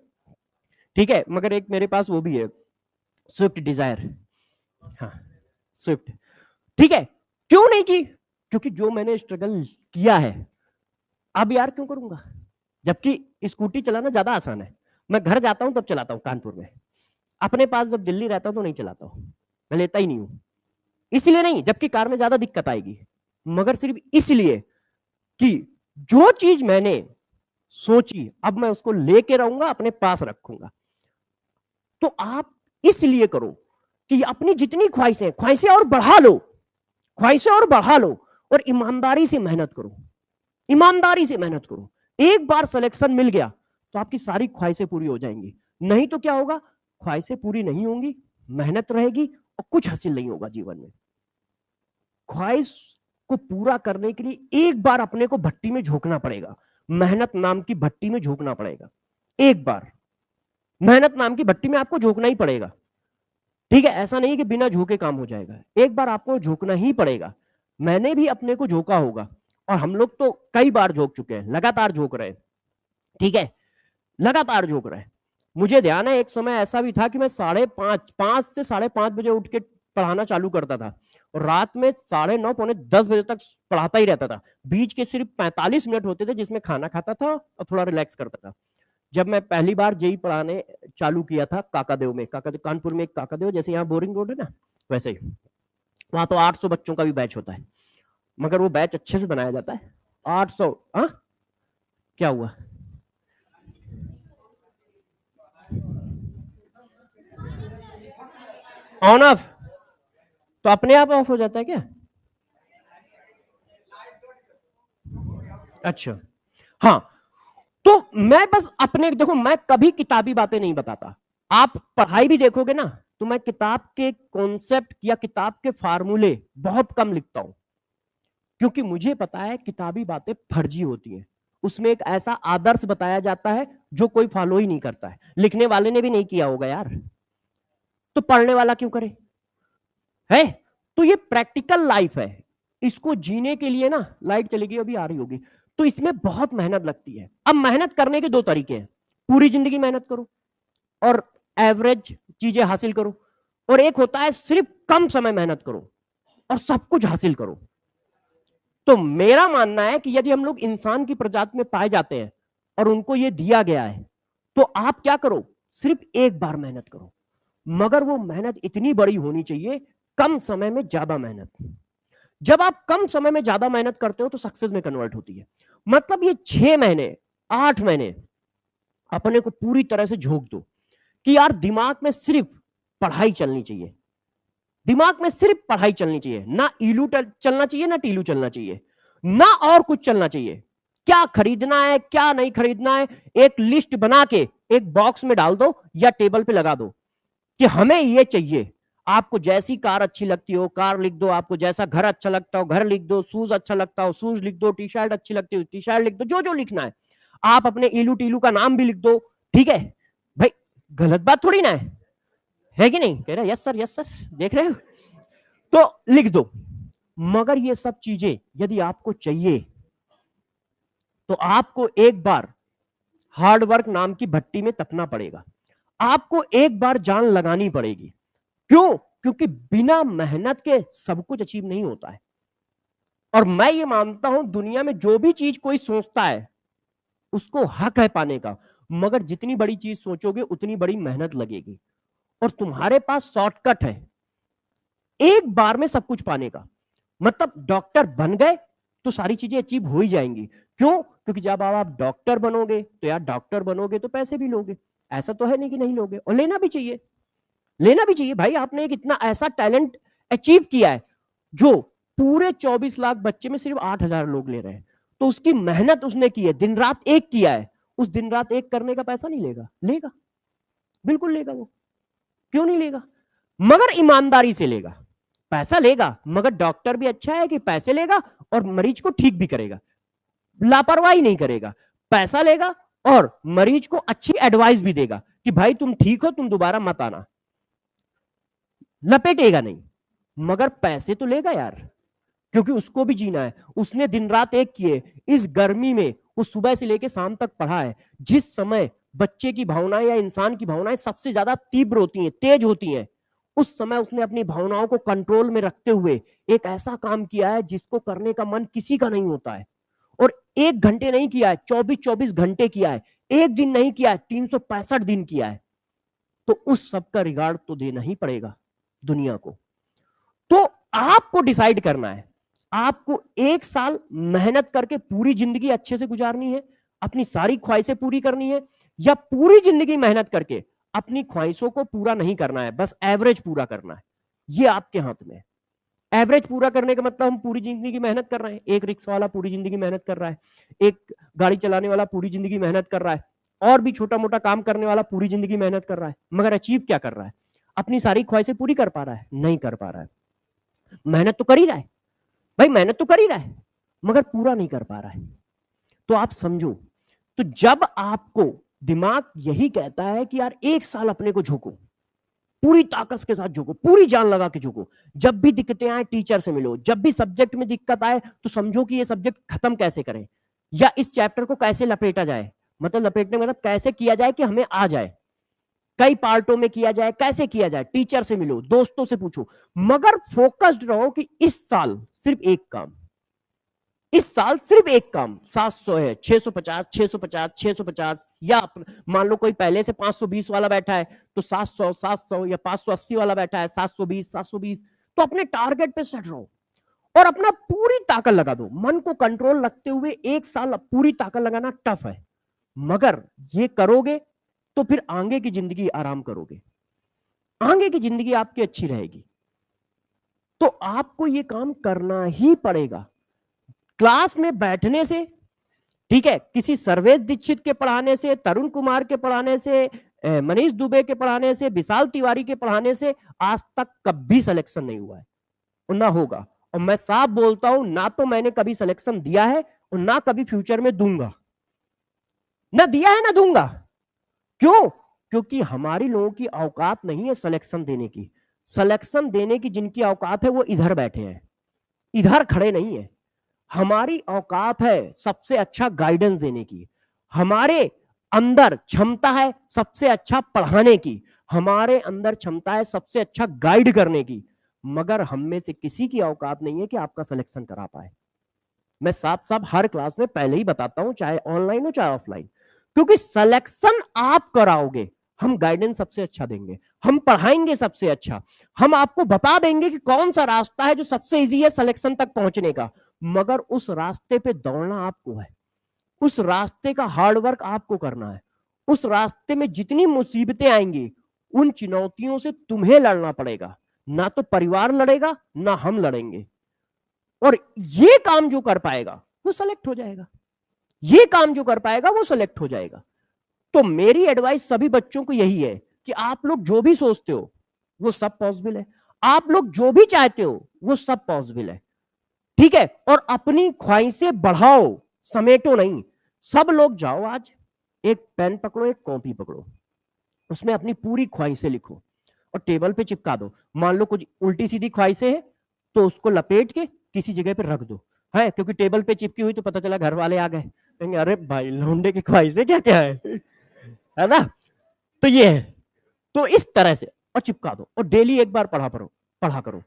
ठीक है। मगर एक मेरे पास वो भी है, स्विफ्ट डिजायर। हाँ, स्विफ्ट, ठीक है। क्यों नहीं की? क्योंकि जो मैंने स्ट्रगल किया है, अब यार क्यों करूंगा? जबकि स्कूटी चलाना ज्यादा आसान है। मैं घर जाता हूं तब चलाता हूं कानपुर में, अपने पास जब दिल्ली रहता हूं तो नहीं चलाता हूं, मैं लेता ही नहीं हूं। इसलिए नहीं, जबकि कार में ज्यादा दिक्कत आएगी, मगर सिर्फ इसलिए कि जो चीज मैंने सोची अब मैं उसको लेके रहूंगा, अपने पास रखूंगा। तो आप इसलिए करो कि अपनी जितनी ख्वाहिशें ख्वाहिशें और बढ़ा लो, ख्वाहिशें और बढ़ा लो, और ईमानदारी से मेहनत करो, ईमानदारी से मेहनत करो। एक बार सिलेक्शन मिल गया तो आपकी सारी ख्वाहिशें पूरी हो जाएंगी। नहीं तो क्या होगा, ख्वाहिशें पूरी नहीं होंगी, मेहनत रहेगी और कुछ हासिल नहीं होगा जीवन में। ख्वाहिश को पूरा करने के लिए एक बार अपने को भट्टी में झोंकना पड़ेगा, मेहनत नाम की भट्टी में झोंकना पड़ेगा। एक बार मेहनत नाम की भट्टी में आपको झोंकना ही पड़ेगा, ठीक है। ऐसा नहीं कि बिना झोंके काम हो जाएगा, एक बार आपको झोंकना ही पड़ेगा। मैंने भी अपने को झोंका होगा, और हम लोग तो कई बार झोंक चुके हैं, लगातार झोंक रहे हैं, ठीक है, लगातार झोंक रहे हैं। मुझे ध्यान है एक समय ऐसा भी था कि मैं 5:30 से 5:30 बजे उठ के पढ़ाना चालू करता था, और रात में 9:30 पौने 10 बजे तक पढ़ाता ही रहता था। बीच के सिर्फ 45 मिनट होते थे जिसमें खाना खाता था और थोड़ा रिलैक्स करता था। जब मैं पहली बार जेई पढ़ाने चालू किया था काकादेव में, काकादेव कानपुर में एक काकादेव, जैसे यहाँ बोरिंग रोड है ना, वैसे ही वहां तो 800 बच्चों का भी बैच होता है, मगर वो बैच अच्छे से बनाया जाता है। 800, हाँ क्या हुआ? ऑन ऑफ तो अपने आप ऑफ हो जाता है क्या? अच्छा, हाँ। तो मैं बस अपने, देखो मैं कभी किताबी बातें नहीं बताता। आप पढ़ाई भी देखोगे ना तो मैं किताब के कॉन्सेप्ट या किताब के फार्मूले बहुत कम लिखता हूं, क्योंकि मुझे पता है किताबी बातें फर्जी होती हैं। उसमें एक ऐसा आदर्श बताया जाता है जो कोई फॉलो ही नहीं करता है, लिखने वाले ने भी नहीं किया होगा यार, तो पढ़ने वाला क्यों करे? है। तो ये प्रैक्टिकल लाइफ है, इसको जीने के लिए ना, लाइट चली गई, अभी आ रही होगी, तो इसमें बहुत मेहनत लगती है। अब मेहनत करने के दो तरीके हैं, पूरी जिंदगी मेहनत करो और एवरेज चीजें हासिल करो, और एक होता है सिर्फ कम समय मेहनत करो और सब कुछ हासिल करो। तो मेरा मानना है कि यदि हम लोग इंसान की प्रजाति में पाए जाते हैं और उनको ये दिया गया है, तो आप क्या करो, सिर्फ एक बार मेहनत करो, मगर वो मेहनत इतनी बड़ी होनी चाहिए, कम समय में ज्यादा मेहनत। जब आप कम समय में ज्यादा मेहनत करते हो तो सक्सेस में कन्वर्ट होती है। मतलब ये 6 महीने 8 महीने अपने को पूरी तरह से झोंक दो कि यार दिमाग में सिर्फ पढ़ाई चलनी चाहिए, दिमाग में सिर्फ पढ़ाई चलनी चाहिए, ना इलू चलना चाहिए, ना टीलू चलना चाहिए, ना और कुछ चलना चाहिए। क्या खरीदना है क्या नहीं खरीदना है, एक लिस्ट बना के एक बॉक्स में डाल दो या टेबल पे लगा दो कि हमें ये चाहिए। आपको जैसी कार अच्छी लगती हो कार लिख दो, आपको जैसा घर अच्छा लगता हो घर लिख दो, शूज अच्छा लगता हो शूज लिख दो, टी शर्ट अच्छी लगती हो टी शर्ट लिख दो, जो जो लिखना है। आप अपने इलू टीलू का नाम भी लिख दो, ठीक है भाई, गलत बात थोड़ी ना है कि नहीं? कह रहे यस सर, यस सर, देख रहे हो, तो लिख दो। मगर ये सब चीजें यदि आपको चाहिए तो आपको एक बार हार्डवर्क नाम की भट्टी में तपना पड़ेगा, आपको एक बार जान लगानी पड़ेगी। क्यों? क्योंकि बिना मेहनत के सब कुछ अचीव नहीं होता है। और मैं ये मानता हूं दुनिया में जो भी चीज कोई सोचता है उसको हक है पाने का, मगर जितनी बड़ी चीज सोचोगे उतनी बड़ी मेहनत लगेगी। और तुम्हारे पास शॉर्टकट है एक बार में सब कुछ पाने का। मतलब डॉक्टर बन गए तो सारी चीजें अचीव हो ही जाएंगी। क्यों? क्योंकि जब आप डॉक्टर बनोगे तो यार डॉक्टर बनोगे तो पैसे भी लोगे, ऐसा तो है नहीं कि नहीं लोगे, और लेना भी चाहिए, लेना भी चाहिए भाई। आपने एक इतना ऐसा टैलेंट अचीव किया है जो पूरे 24 लाख बच्चे में सिर्फ 8,000 लोग ले रहे हैं, तो उसकी मेहनत उसने की है, दिन रात एक किया है, उस दिन रात एक करने का पैसा नहीं लेगा? लेगा, बिल्कुल लेगा वो, क्यों नहीं लेगा? मगर ईमानदारी से लेगा, पैसा लेगा, मगर डॉक्टर भी अच्छा है कि पैसे लेगा और मरीज को ठीक भी करेगा, लापरवाही नहीं करेगा, पैसा लेगा और मरीज को अच्छी एडवाइस भी देगा कि भाई तुम ठीक हो, तुम दोबारा मत आना, लपेटेगा नहीं, मगर पैसे तो लेगा यार, क्योंकि उसको भी जीना है, उसने दिन रात एक किए, इस गर्मी में वो सुबह से लेकर शाम तक पढ़ा है। जिस समय बच्चे की भावनाएं या इंसान की भावनाएं सबसे ज्यादा तीव्र होती हैं, तेज होती हैं, उस समय उसने अपनी भावनाओं को कंट्रोल में रखते हुए एक ऐसा काम किया है जिसको करने का मन किसी का नहीं होता है, और 1 घंटे नहीं किया है, 24-24 घंटे किया है, एक दिन नहीं किया है, 365 दिन किया है, तो उस सब का रिगार्ड तो देना ही पड़ेगा दुनिया को। तो आपको डिसाइड करना है, आपको 1 साल मेहनत करके पूरी जिंदगी अच्छे से गुजारनी है, अपनी सारी ख्वाहिशें पूरी करनी है, या पूरी जिंदगी मेहनत करके अपनी ख्वाहिशों को पूरा नहीं करना है, बस एवरेज पूरा करना है। ये आपके हाथ में है। एवरेज पूरा करने का मतलब हम पूरी जिंदगी मेहनत कर रहे हैं, एक रिक्शा वाला पूरी जिंदगी मेहनत कर रहा है, एक गाड़ी चलाने वाला पूरी जिंदगी मेहनत कर रहा है, और भी छोटा मोटा काम करने वाला पूरी जिंदगी मेहनत कर रहा है, मगर अचीव क्या कर रहा है? अपनी सारी ख्वाहिशें पूरी कर पा रहा है? नहीं कर पा रहा है। मेहनत तो कर ही रहा है भाई, मेहनत तो कर ही रहा है, मगर पूरा नहीं कर पा रहा है। तो आप समझो, तो जब आपको दिमाग यही कहता है कि यार 1 साल अपने को झोंको, पूरी ताकत के साथ झोंको, पूरी जान लगा के झोंको, जब भी दिक्कतें आए टीचर से मिलो, जब भी सब्जेक्ट में दिक्कत आए तो समझो कि ये सब्जेक्ट खत्म कैसे करें, या इस चैप्टर को कैसे लपेटा जाए, मतलब लपेटने मतलब कैसे किया जाए कि हमें आ जाए, कई पार्टों में किया जाए, कैसे किया जाए, टीचर से मिलो, दोस्तों से पूछो, मगर फोकस्ड रहो कि इस साल सिर्फ एक काम, इस साल सिर्फ एक काम। 700 है, 650, 650, 650, या मान लो कोई पहले से 520 वाला बैठा है तो 700, 700, या 580 वाला बैठा है 720, 720, तो अपने टारगेट पे सेट रहो और अपना पूरी ताकत लगा दो। मन को कंट्रोल रखते हुए 1 साल पूरी ताकत लगाना टफ है, मगर ये करोगे तो फिर आगे की जिंदगी आराम करोगे, आगे की जिंदगी आपकी अच्छी रहेगी। तो आपको ये काम करना ही पड़ेगा। क्लास में बैठने से, ठीक है, किसी सर्वेश दीक्षित के पढ़ाने से, तरुण कुमार के पढ़ाने से, मनीष दुबे के पढ़ाने से, विशाल तिवारी के पढ़ाने से आज तक कभी सिलेक्शन नहीं हुआ है और ना होगा। और मैं साफ बोलता हूं, ना तो मैंने कभी सिलेक्शन दिया है और ना कभी फ्यूचर में दूंगा, ना दिया है ना दूंगा। क्यों? क्योंकि हमारी लोगों की औकात नहीं है सिलेक्शन देने की। सिलेक्शन देने की जिनकी औकात है वो इधर बैठे हैं, इधर खड़े नहीं है। हमारी औकात है सबसे अच्छा गाइडेंस देने की, हमारे अंदर क्षमता है सबसे अच्छा पढ़ाने की, हमारे अंदर क्षमता है सबसे अच्छा गाइड करने की, मगर हम में से किसी की औकात नहीं है कि आपका सिलेक्शन करा पाए। मैं साफ साफ हर क्लास में पहले ही बताता हूं, चाहे ऑनलाइन हो चाहे ऑफलाइन, क्योंकि सिलेक्शन आप कराओगे, हम गाइडेंस सबसे अच्छा देंगे, हम पढ़ाएंगे सबसे अच्छा, हम आपको बता देंगे कि कौन सा रास्ता है जो सबसे इजी है सिलेक्शन तक पहुंचने का, मगर उस रास्ते पे दौड़ना आपको है, उस रास्ते का हार्डवर्क आपको करना है, उस रास्ते में जितनी मुसीबतें आएंगी उन चुनौतियों से तुम्हें लड़ना पड़ेगा, ना तो परिवार लड़ेगा ना हम लड़ेंगे। और ये काम जो कर पाएगा वो सेलेक्ट हो जाएगा, ये काम जो कर पाएगा वो सेलेक्ट हो जाएगा। तो मेरी एडवाइस सभी बच्चों को यही है कि आप लोग जो भी सोचते हो वो सब पॉसिबल है, आप लोग जो भी चाहते हो वो सब पॉसिबल है, ठीक है। और अपनी ख्वाहिशें बढ़ाओ, समेटो नहीं। सब लोग जाओ, आज एक पेन पकड़ो, एक कॉपी पकड़ो, उसमें अपनी पूरी ख्वाहिशें लिखो और टेबल पे चिपका दो। मान लो कुछ उल्टी सीधी ख्वाहिशें हैं तो उसको लपेट के किसी जगह पे रख दो, है, क्योंकि टेबल पे चिपकी हुई तो पता चला घर वाले आ गए, कहेंगे अरे भाई लौंडे की ख्वाहिशें क्या क्या है ना। तो ये है, तो इस तरह से और चिपका दो और डेली एक बार पढ़ा करो।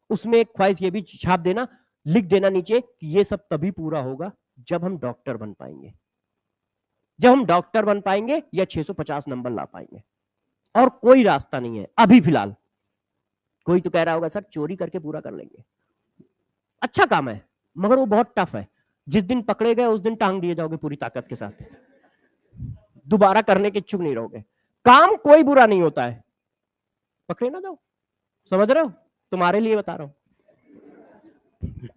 उसमें एक ख्वाहिश ये भी छाप देना, लिख देना नीचे कि ये सब तभी पूरा होगा जब हम डॉक्टर बन पाएंगे, जब हम डॉक्टर बन पाएंगे या 650 नंबर ला पाएंगे, और कोई रास्ता नहीं है अभी फिलहाल। कोई तो कह रहा होगा सर चोरी करके पूरा कर लेंगे, अच्छा काम है, मगर वो बहुत टफ है। जिस दिन पकड़े गए उस दिन टांग दिए जाओगे पूरी ताकत के साथ, दोबारा करने के इच्छुक नहीं रहोगे। काम कोई बुरा नहीं होता है, पकड़े ना जाओ। समझ रहे हो? तुम्हारे लिए बता रहा हूं।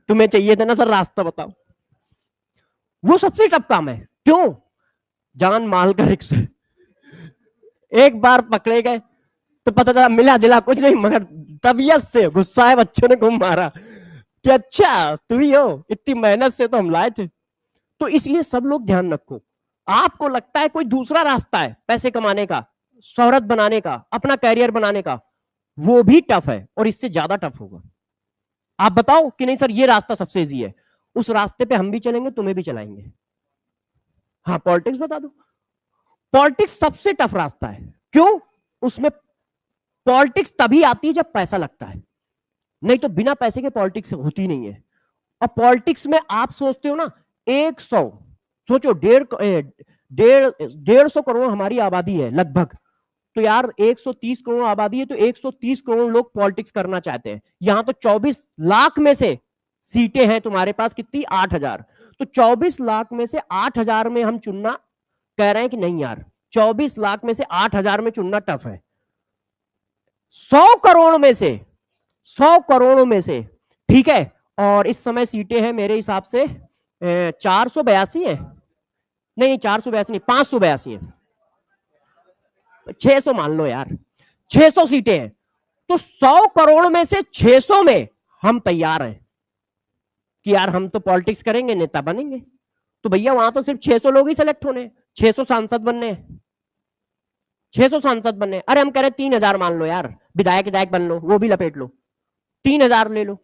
तुम्हें चाहिए था ना सर रास्ता, बताओ। वो सबसे टफ काम है। क्यों? जान माल का रिक्स है। एक बार पकड़े गए तो पता चला मिला दिला कुछ नहीं, मगर तबीयत से गुस्सा है, बच्चों ने घूम मारा कि अच्छा तू ही हो, इतनी मेहनत से तो हम लाए थे। तो इसलिए सब लोग ध्यान रखो। आपको लगता है कोई दूसरा रास्ता है पैसे कमाने का, शोहरत बनाने का, अपना कैरियर बनाने का, वो भी टफ है और इससे ज्यादा टफ होगा। आप बताओ कि नहीं सर ये रास्ता सबसे इजी है, उस रास्ते पे हम भी चलेंगे, तुम्हें भी चलाएंगे। हाँ, पॉलिटिक्स बता दो। पॉलिटिक्स सबसे टफ रास्ता है। क्यों? उसमें पॉलिटिक्स तभी आती है जब पैसा लगता है, नहीं तो बिना पैसे के पॉलिटिक्स होती नहीं है। और पॉलिटिक्स में आप सोचते हो ना 100, सोचो 150 करोड़ हमारी आबादी है लगभग, तो यार 130 करोड़ आबादी है तो 130 करोड़ लोग पॉलिटिक्स करना चाहते हैं। यहां तो 24 लाख में से सीटें हैं तुम्हारे पास कितनी, 8,000। तो 24 लाख में से 8,000 में हम चुनना कह रहे हैं कि नहीं यार, 24 लाख में से 8,000 में चुनना टफ है। 100 करोड़ में से, 100 करोड़ में से, ठीक है। और इस समय सीटें हैं मेरे हिसाब से 482 है, नहीं 482 नहीं, 582 है, 600 मान लो यार, 600 सीटें हैं। तो 100 करोड़ में से 600 में हम तैयार हैं कि यार हम तो पॉलिटिक्स करेंगे, नेता बनेंगे। तो भैया वहां तो सिर्फ 600 लोग ही सेलेक्ट होने, 600 सांसद बनने, 600 सांसद बनने। अरे हम कह रहे 3,000 मान लो यार, विधायक विधायक बन लो, वो भी लपेट लो, 3,000 ले लो।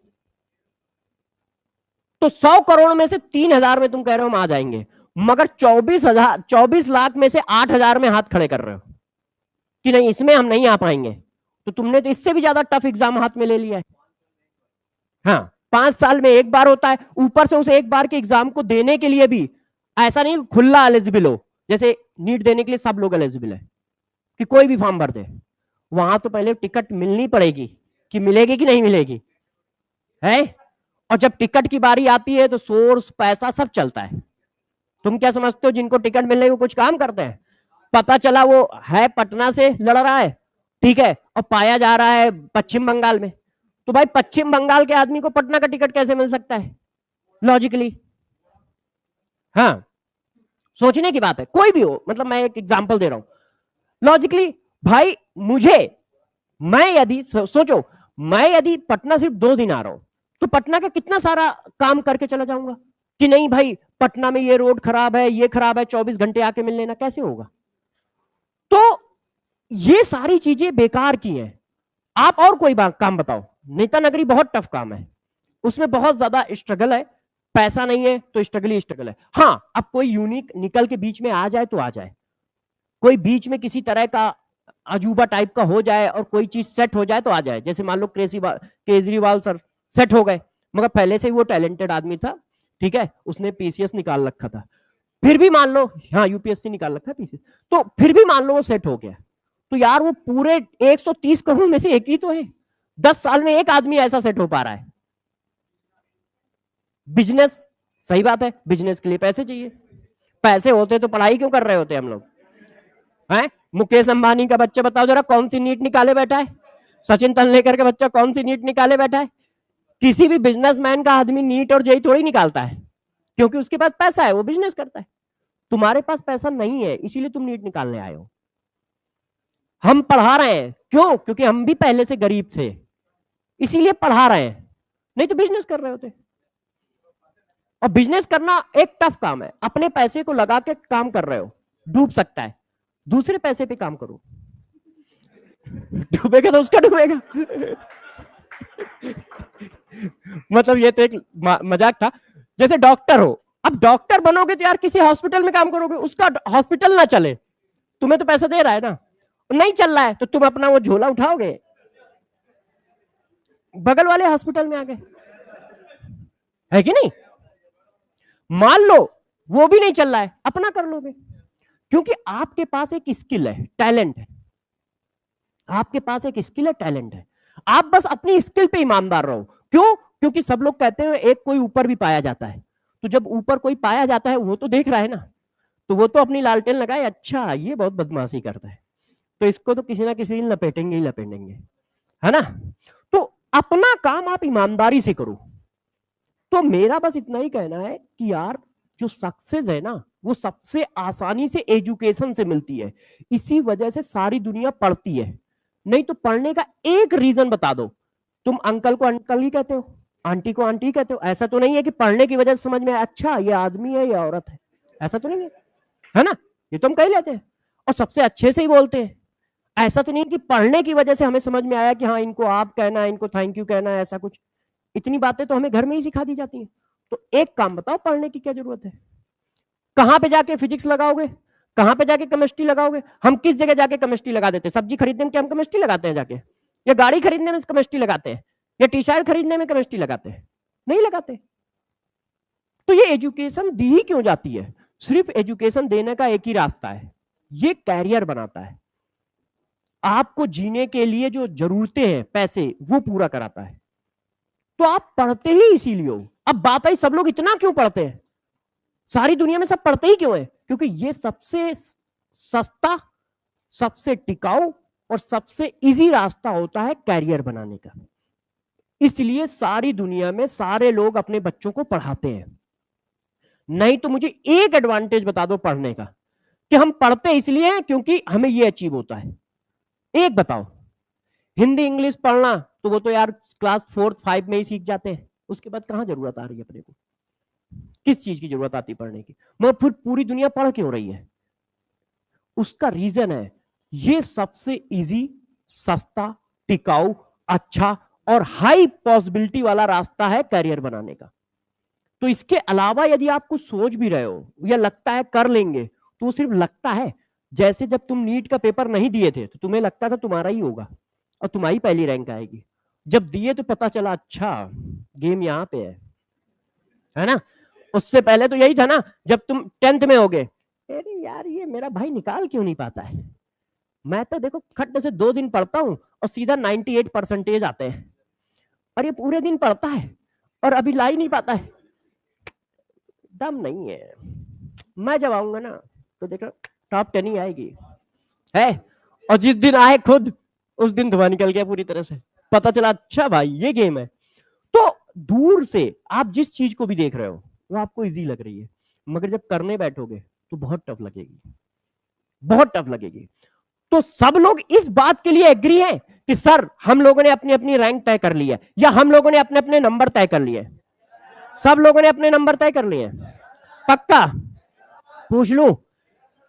तो 100 करोड़ में से 3,000 में तुम कह रहे हो हम आ जाएंगे, मगर 24 लाख में से 8,000 में हाथ खड़े कर रहे हो कि नहीं इसमें हम नहीं आ पाएंगे। तो तुमने तो इससे भी ज्यादा टफ एग्जाम हाथ में ले लिया है। हाँ, 5 साल में एक बार होता है, ऊपर से उस एक बार के एग्जाम को देने के लिए भी ऐसा नहीं खुला एलिजिबल हो, जैसे नीट देने के लिए सब लोग एलिजिबल है कि कोई भी फॉर्म भर दे। वहां तो पहले टिकट मिलनी पड़ेगी, कि मिलेगी कि नहीं मिलेगी है। और जब टिकट की बारी आती है तो सोर्स पैसा सब चलता है। तुम क्या समझते हो जिनको टिकट मिलने को कुछ काम करते हैं? पता चला वो है पटना से लड़ रहा है, ठीक है, और पाया जा रहा है पश्चिम बंगाल में, तो भाई पश्चिम बंगाल के आदमी को पटना का टिकट कैसे मिल सकता है लॉजिकली? हाँ, सोचने की बात है, कोई भी हो, मतलब मैं एक एग्जांपल दे रहा हूं लॉजिकली। भाई मुझे, मैं यदि सोचो, मैं यदि पटना सिर्फ 2 दिन आ रहा हूं तो पटना का कितना सारा काम करके चला जाऊंगा कि नहीं भाई पटना में ये रोड खराब है, ये खराब है, 24 घंटे आके मिल लेना, कैसे होगा? तो ये सारी चीजें बेकार की हैं। आप और कोई काम बताओ। नेता नगरी बहुत टफ काम है, उसमें बहुत ज्यादा स्ट्रगल है, पैसा नहीं है तो स्ट्रगल ही स्ट्रगल है। हाँ, अब कोई यूनिक निकल के बीच में आ जाए तो आ जाए, कोई बीच में किसी तरह का अजूबा टाइप का हो जाए और कोई चीज सेट हो जाए तो आ जाए। जैसे मान लो केजरीवाल सर सेट हो गए, मगर पहले से ही वो टैलेंटेड आदमी था, ठीक है, उसने पीसीएस निकाल रखा था, फिर भी मान लो, हाँ यूपीएससी निकाल रखा है पीसीएस, तो फिर भी मान लो वो सेट हो गया। तो यार वो पूरे 130 करोड़ में से एक ही तो है, 10 साल में एक आदमी ऐसा सेट हो पा रहा है। बिजनेस, सही बात है, बिजनेस के लिए पैसे चाहिए, पैसे होते तो पढ़ाई क्यों कर रहे होते हम लोग हैं? मुकेश अंबानी का बच्चा बताओ जरा कौन सी नीट निकाले बैठा है? सचिन तेंदुलकर का बच्चा कौन सी नीट निकाले बैठा है? किसी भी बिजनेसमैन का आदमी नीट और जेई थोड़ी निकालता है, क्योंकि उसके पास पैसा है, वो बिजनेस करता है। तुम्हारे पास पैसा नहीं है इसीलिए तुम नीट निकालने आए हो। हम पढ़ा रहे हैं क्यों? क्योंकि हम भी पहले से गरीब थे, इसीलिए पढ़ा रहे हैं, नहीं तो बिजनेस कर रहे होते। और बिजनेस करना एक टफ काम है, अपने पैसे को लगा के काम कर रहे हो, डूब सकता है, दूसरे पैसे पे काम करो, डूबेगा तो उसका डूबेगा। मतलब ये तो एक मजाक था। जैसे डॉक्टर हो, अब डॉक्टर बनोगे तो यार किसी हॉस्पिटल में काम करोगे, उसका हॉस्पिटल ना चले, तुम्हें तो पैसा दे रहा है ना, नहीं चल रहा है तो तुम अपना वो झोला उठाओगे, बगल वाले हॉस्पिटल में आगे, है कि नहीं? मान लो वो भी नहीं चल रहा है, अपना कर लोगे, क्योंकि आपके पास एक स्किल है, टैलेंट है, आपके पास एक स्किल है, टैलेंट है। आप बस अपनी स्किल पे ईमानदार रहो। क्यों? क्योंकि सब लोग कहते हैं एक कोई ऊपर भी पाया जाता है, तो जब ऊपर कोई पाया जाता है वो तो देख रहा है ना, तो वो तो अपनी लालटेन लगाए, अच्छा ये बहुत बदमाशी करता है, तो इसको तो किसी ना किसी दिन लपेटेंगे ही लपेटेंगे, है ना। तो अपना काम आप ईमानदारी से करो। तो मेरा बस इतना ही कहना है कि यार जो सक्सेस है ना वो सबसे आसानी से एजुकेशन से मिलती है, इसी वजह से सारी दुनिया पढ़ती है। नहीं तो पढ़ने का एक रीजन बता दो, तुम अंकल को अंकल ही कहते हो, आंटी को आंटी कहते हो, ऐसा तो नहीं है कि पढ़ने की वजह से समझ में अच्छा ये आदमी है या औरत है, ऐसा तो नहीं है, है ना। ये तो हम कह लेते हैं और सबसे अच्छे से ही बोलते हैं। ऐसा तो नहीं कि पढ़ने की वजह से हमें समझ में आया कि हाँ इनको आप कहना है, इनको थैंक यू कहना है, ऐसा कुछ। इतनी बातें तो हमें घर में ही सिखा दी जाती हैं। तो एक काम बताओ, पढ़ने की क्या जरूरत है? कहां पे जाके फिजिक्स लगाओगे, कहां पे जाके केमिस्ट्री लगाओगे? हम किस जगह जाके केमिस्ट्री लगा देते हैं? सब्जी खरीदने में क्या हम केमिस्ट्री लगाते हैं जाके? या गाड़ी खरीदने में केमिस्ट्री लगाते हैं? या टी शर्ट खरीदने में केमिस्ट्री लगाते हैं? नहीं लगाते। तो ये एजुकेशन दी ही क्यों जाती है? सिर्फ एजुकेशन देने का एक ही रास्ता है, ये कैरियर बनाता है, आपको जीने के लिए जो जरूरतें हैं पैसे वो पूरा कराता है। तो आप पढ़ते ही इसीलिए हो। अब बात आई सब लोग इतना क्यों पढ़ते हैं, सारी दुनिया में सब पढ़ते ही क्यों है? क्योंकि ये सबसे सस्ता, सबसे टिकाऊ और सबसे इजी रास्ता होता है कैरियर बनाने का। इसलिए सारी दुनिया में सारे लोग अपने बच्चों को पढ़ाते हैं। नहीं तो मुझे एक एडवांटेज बता दो पढ़ने का, कि हम पढ़ते इसलिए हैं क्योंकि हमें ये अचीव होता है। एक बताओ। हिंदी इंग्लिश पढ़ना तो वो तो यार क्लास 4-5 में ही सीख जाते हैं, उसके बाद कहां जरूरत आ रही है अपने को? किस चीज की जरूरत आती पढ़ने की? मगर फिर पूरी दुनिया पढ़ क्यों रही है? उसका रीजन है ये सबसे इजी, सस्ता, टिकाऊ, अच्छा और हाई पॉसिबिलिटी वाला रास्ता है कैरियर बनाने का। तो इसके अलावा यदि आप कुछ सोच भी रहे हो या लगता है कर लेंगे, तो सिर्फ लगता है। जैसे जब तुम नीट का पेपर नहीं दिए थे तो तुम्हें लगता था तुम्हारा ही होगा और तुम्हारी पहली रैंक आएगी, जब दिए तो पता चला अच्छा गेम यहाँ पे है ना। उससे पहले तो यही था ना, जब तुम 10th में होगे, अरे यार ये मेरा भाई निकाल क्यों नहीं पाता है, मैं तो देखो खट से 2 दिन पढ़ता हूँ और सीधा 98% आते हैं, और ये पूरे दिन पढ़ता है और अभी ला ही नहीं पाता है। दम नहीं है। मैं जब आऊंगा ना तो देखो टॉप 10 ही आएगी है, और जिस दिन आए खुद उस दिन धुआं निकल गया पूरी तरह से, पता चला अच्छा भाई ये गेम है। तो दूर से आप जिस चीज को भी देख रहे हो वो आपको इजी लग रही है, मगर जब करने बैठोगे तो बहुत टफ लगेगी, बहुत टफ लगेगी। तो सब लोग इस बात के लिए एग्री है कि सर हम लोगों ने अपनी अपनी रैंक तय कर ली है, या हम लोगों ने अपने अपने नंबर तय कर लिए? सब लोगों ने अपने नंबर तय कर लिए? पक्का? पूछ लूं?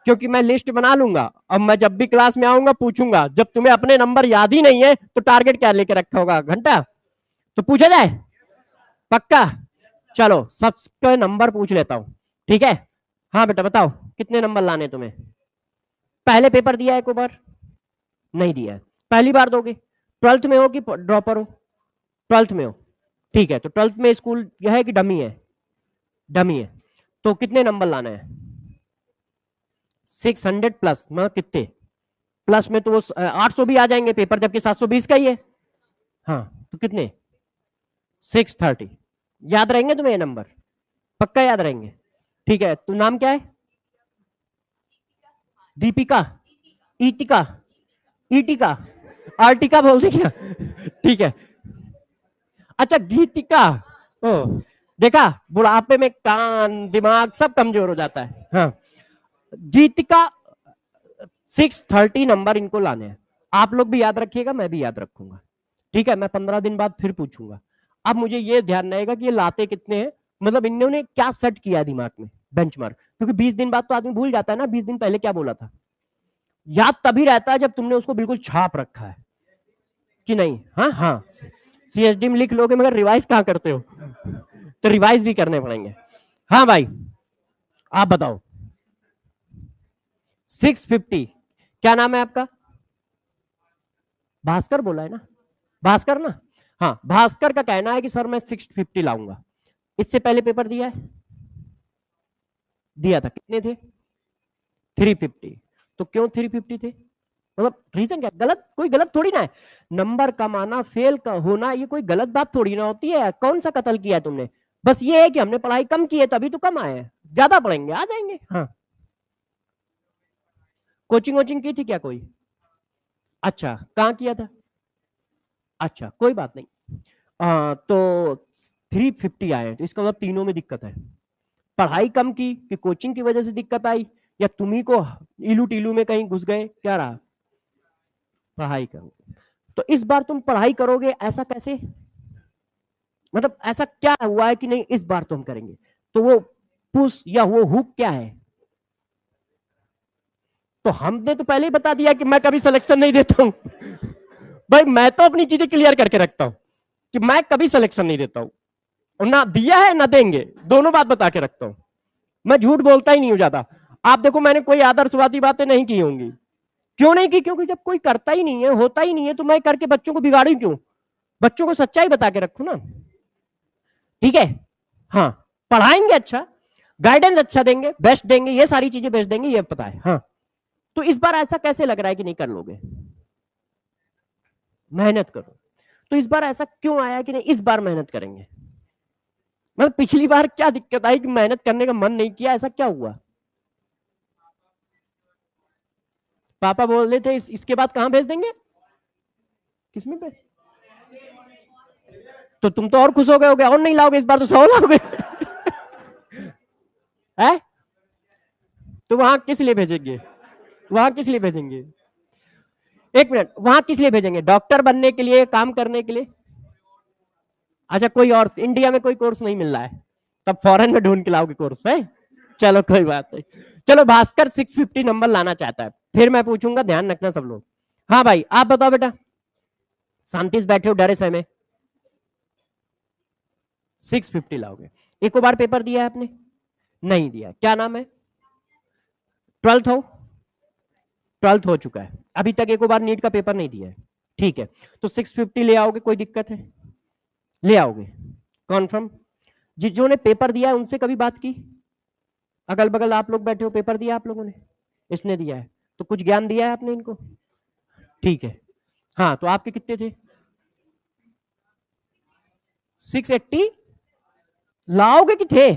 क्योंकि मैं लिस्ट बना लूंगा, अब मैं जब भी क्लास में आऊंगा पूछूंगा, जब तुम्हें अपने नंबर याद ही नहीं है तो टारगेट क्या लेके रखा होगा, घंटा? तो पूछा जाए? पक्का? चलो सबके नंबर पूछ लेता हूं, ठीक है। हाँ बेटा बताओ कितने नंबर लाने तुम्हें? पहले पेपर दिया है एक बार? नहीं दिया है, पहली बार दोगे? 12th में हो कि ड्रॉपर हो? 12th में हो, ठीक है। तो 12th में स्कूल यह है कि डमी है? डमी है। तो कितने नंबर लाना है? 600 प्लस, मतलब कितने प्लस में? तो वो 800 भी आ जाएंगे पेपर, जबकि 720 का ही है। हाँ तो कितने? 630। याद रहेंगे तुम्हें ये नंबर? पक्का याद रहेंगे? ठीक है। तो नाम क्या है? दीपिका, ईतिका, ईटिका, आर्टिका बोल दी क्या? ठीक है। अच्छा गीतिका। ओ देखा, बुढ़ापे में कान दिमाग सब कमजोर हो जाता है। हाँ गीतिका, 630 नंबर इनको लाने हैं। आप लोग भी याद रखिएगा, मैं भी याद रखूंगा, ठीक है। मैं 15 दिन बाद फिर पूछूंगा। अब मुझे ये ध्यान रहेगा कि ये लाते कितने हैं, मतलब इन्होंने क्या सेट किया दिमाग में बेंचमार्क, क्योंकि 20 दिन बाद तो आदमी भूल जाता है ना 20 दिन पहले क्या बोला था। याद तभी रहता है जब तुमने उसको बिल्कुल छाप रखा है कि नहीं। हाँ हाँ सीएसडी में लिख लोगे मगर रिवाइज कहाँ करते हो, तो रिवाइज भी करने पड़ेंगे। हाँ भाई आप बताओ। 650। क्या नाम है आपका? भास्कर बोला है ना? भास्कर ना? हाँ भास्कर का कहना है कि सर मैं 650 लाऊंगा। इससे पहले पेपर दिया है? दिया था। कितने थे? 350। तो क्यों 350 थे? मतलब रीजन क्या, गलत, कोई गलत थोड़ी ना है। नंबर कम आना, फेल का होना, ये कोई गलत बात थोड़ी ना होती है। कौन सा कत्ल किया है तुमने? बस ये है कि हमने पढ़ाई कम की है तभी तो कम आए हैं, ज्यादा पढ़ेंगे आ जाएंगे। हाँ, कोचिंग वोचिंग की थी क्या कोई? अच्छा, कहाँ किया था? अच्छा, कोई बात नहीं। तो 350 आए, तो इसका मतलब तीनों में दिक्कत है। पढ़ाई कम की कि कोचिंग की वजह से दिक्कत आई, या तुम्ही को इलू टीलू में कहीं घुस गए, क्या रहा? पढ़ाई करो। तो इस बार तुम पढ़ाई करोगे, ऐसा कैसे? मतलब ऐसा क्या हुआ है कि नहीं इस बार तुम करेंगे? तो वो पुश या वो हुक क्या है? तो हमने तो पहले ही बता दिया कि मैं कभी सिलेक्शन नहीं देता हूं। भाई मैं तो अपनी चीजें क्लियर करके रखता हूं कि मैं कभी सिलेक्शन नहीं देता हूं, और ना दिया है ना देंगे, दोनों बात बता के रखता हूं। मैं झूठ बोलता ही नहीं हूं ज्यादा। आप देखो मैंने कोई आदर्शवादी बातें नहीं की होंगी। क्यों नहीं की? क्योंकि जब कोई करता ही नहीं है, होता ही नहीं है, तो मैं करके बच्चों को बिगाड़ू क्यों? बच्चों को सच्चाई बता के रखू ना। ठीक है। हाँ, पढ़ाएंगे अच्छा, गाइडेंस अच्छा देंगे, बेस्ट देंगे, ये सारी चीजें बेस्ट देंगे, ये पता है। हाँ, तो इस बार ऐसा कैसे लग रहा है कि नहीं कर लोगे? मेहनत करो। तो इस बार ऐसा क्यों आया कि नहीं इस बार मेहनत करेंगे? मतलब पिछली बार क्या दिक्कत आई कि मेहनत करने का मन नहीं किया, ऐसा क्या हुआ? पापा बोल रहे थे इसके बाद कहां भेज देंगे? किसमें भेज? तो तुम तो और खुश हो गए होगे, और नहीं लाओगे इस बार तो 100 लाओगे। है? तो वहां किस लिए भेजेंगे? वहां किस लिए भेजेंगे? एक मिनट, वहां किस लिए भेजेंगे? डॉक्टर बनने के लिए, काम करने के लिए? अच्छा, कोई और इंडिया में कोई कोर्स नहीं मिल रहा है, तब फॉरेन में ढूंढ के लाओगे कोर्स है? चलो कोई बात नहीं। चलो, भास्कर 650 नंबर लाना चाहता है, फिर मैं पूछूंगा, ध्यान रखना सब लोग। हाँ भाई, आप बताओ बेटा, शांति से बैठे हो डरे से में? 650 लाओगे। एक बार पेपर दिया है आपने? नहीं दिया। क्या नाम है? 12th हो? 12th हो चुका है, अभी तक एक बार नीट का पेपर नहीं दिया है। ठीक है, तो 650 ले आओगे, कोई दिक्कत है? ले आओगे कॉन्फर्म? जिन्होंने पेपर दिया है उनसे कभी बात की? अगल बगल आप लोग बैठे हो, पेपर दिया आप लोगों ने? इसने दिया है, तो कुछ ज्ञान दिया है आपने इनको? ठीक है। हाँ, तो आपके कितने थे? 680 लाओगे कि थे?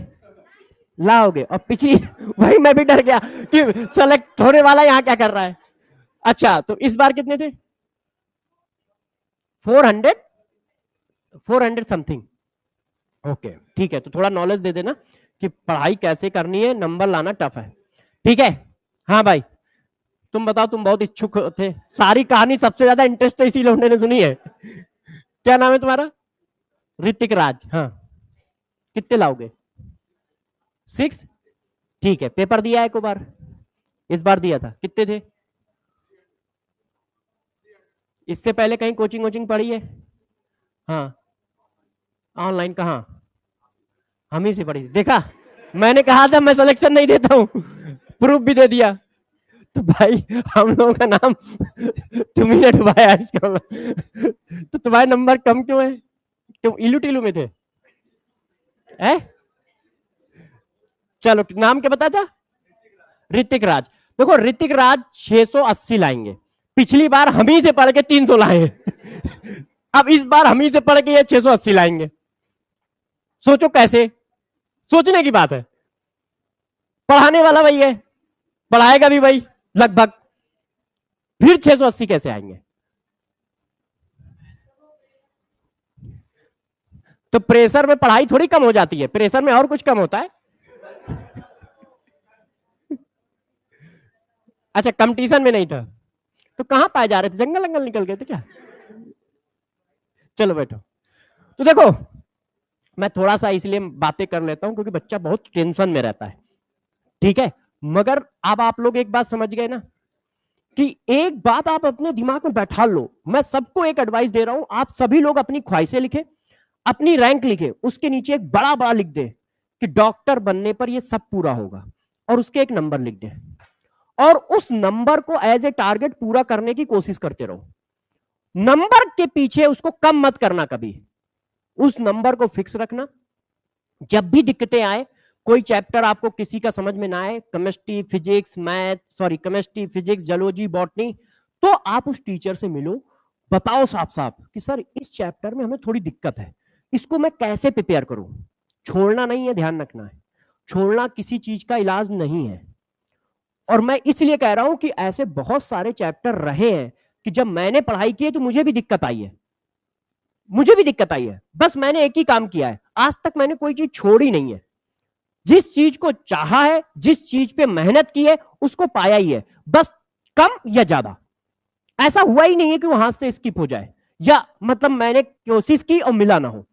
लाओगे। और पिछली वही मैं भी डर गया कि सेलेक्ट होने वाला यहाँ क्या कर रहा है। अच्छा, तो इस बार कितने थे? 400, 400 समथिंग। ओके, ठीक है, तो थोड़ा नॉलेज दे देना कि पढ़ाई कैसे करनी है, नंबर लाना टफ है। ठीक है। हाँ भाई, तुम बताओ, तुम बहुत इच्छुक थे, सारी कहानी सबसे ज्यादा इंटरेस्ट तो इसी लौंडे ने सुनी है। क्या नाम है तुम्हारा? ऋतिक राज। हाँ, कितने लाओगे? 6? ठीक है, पेपर दिया है एक बार? इस बार दिया था, कितने थे? इससे पहले कहीं कोचिंग वोचिंग पढ़ी है? हाँ। ऑनलाइन कहाँ? हम ही से पढ़ी थी, देखा? मैंने कहा था मैं सिलेक्शन नहीं देता हूँ, प्रूफ भी दे दिया। तो भाई हम लोगों का नाम तुम ही ने डुबाया इसका तो तुम्हारे नंबर कम क्यों है? तुम इलू टीलू में थे? है? चलो, नाम क्या बताया था? ऋतिक राज। देखो, ऋतिक राज 680 लाएंगे, पिछली बार हम ही से पढ़ के 300 लाए। अब इस बार हम ही से पढ़ के ये 680 लाएंगे। सोचो कैसे, सोचने की बात है। पढ़ाने वाला वही है, पढ़ाएगा भी वही लगभग, फिर 680 कैसे आएंगे? तो प्रेशर में पढ़ाई थोड़ी कम हो जाती है, प्रेशर में और कुछ कम होता है। अच्छा, कंपटीशन में नहीं था, तो कहां पाए जा रहे थे? जंगल जंगल निकल गए थे क्या? चलो बैठो। तो देखो, मैं थोड़ा सा इसलिए बातें कर लेता हूं क्योंकि बच्चा बहुत टेंशन में रहता है। ठीक है, मगर अब आप लोग एक बात समझ गए ना, कि एक बात आप अपने दिमाग में बैठा लो, मैं सबको एक एडवाइस दे रहा हूं, आप सभी लोग अपनी ख्वाहिशें लिखे, अपनी रैंक लिखे, उसके नीचे एक बड़ा बड़ा लिख दे कि डॉक्टर बनने पर ये सब पूरा होगा, और उसके एक नंबर लिख दे, और उस नंबर को एज ए टारगेट पूरा करने की कोशिश करते रहो। नंबर के पीछे उसको कम मत करना कभी, उस नंबर को फिक्स रखना। जब भी दिक्कतें आए, कोई चैप्टर आपको किसी का समझ में ना आए, chemistry physics math, sorry chemistry physics zoology botany, तो आप उस टीचर से मिलो, बताओ साफ साफ कि सर इस चैप्टर में हमें थोड़ी दिक्कत है, इसको मैं कैसे प्रिपेयर करूं। छोड़ना नहीं है, ध्यान रखना है, छोड़ना किसी चीज का इलाज नहीं है। और मैं इसलिए कह रहा हूं कि ऐसे बहुत सारे चैप्टर रहे हैं कि जब मैंने पढ़ाई की है तो मुझे भी दिक्कत आई है, मुझे भी दिक्कत आई है, बस मैंने एक ही काम किया है, आज तक मैंने कोई चीज छोड़ी नहीं है। जिस चीज को चाहा है, जिस चीज पे मेहनत की है, उसको पाया ही है, बस कम या ज्यादा। ऐसा हुआ ही नहीं है कि वो हाथ से स्किप हो जाए, या मतलब मैंने कोशिश की और मिला ना हो।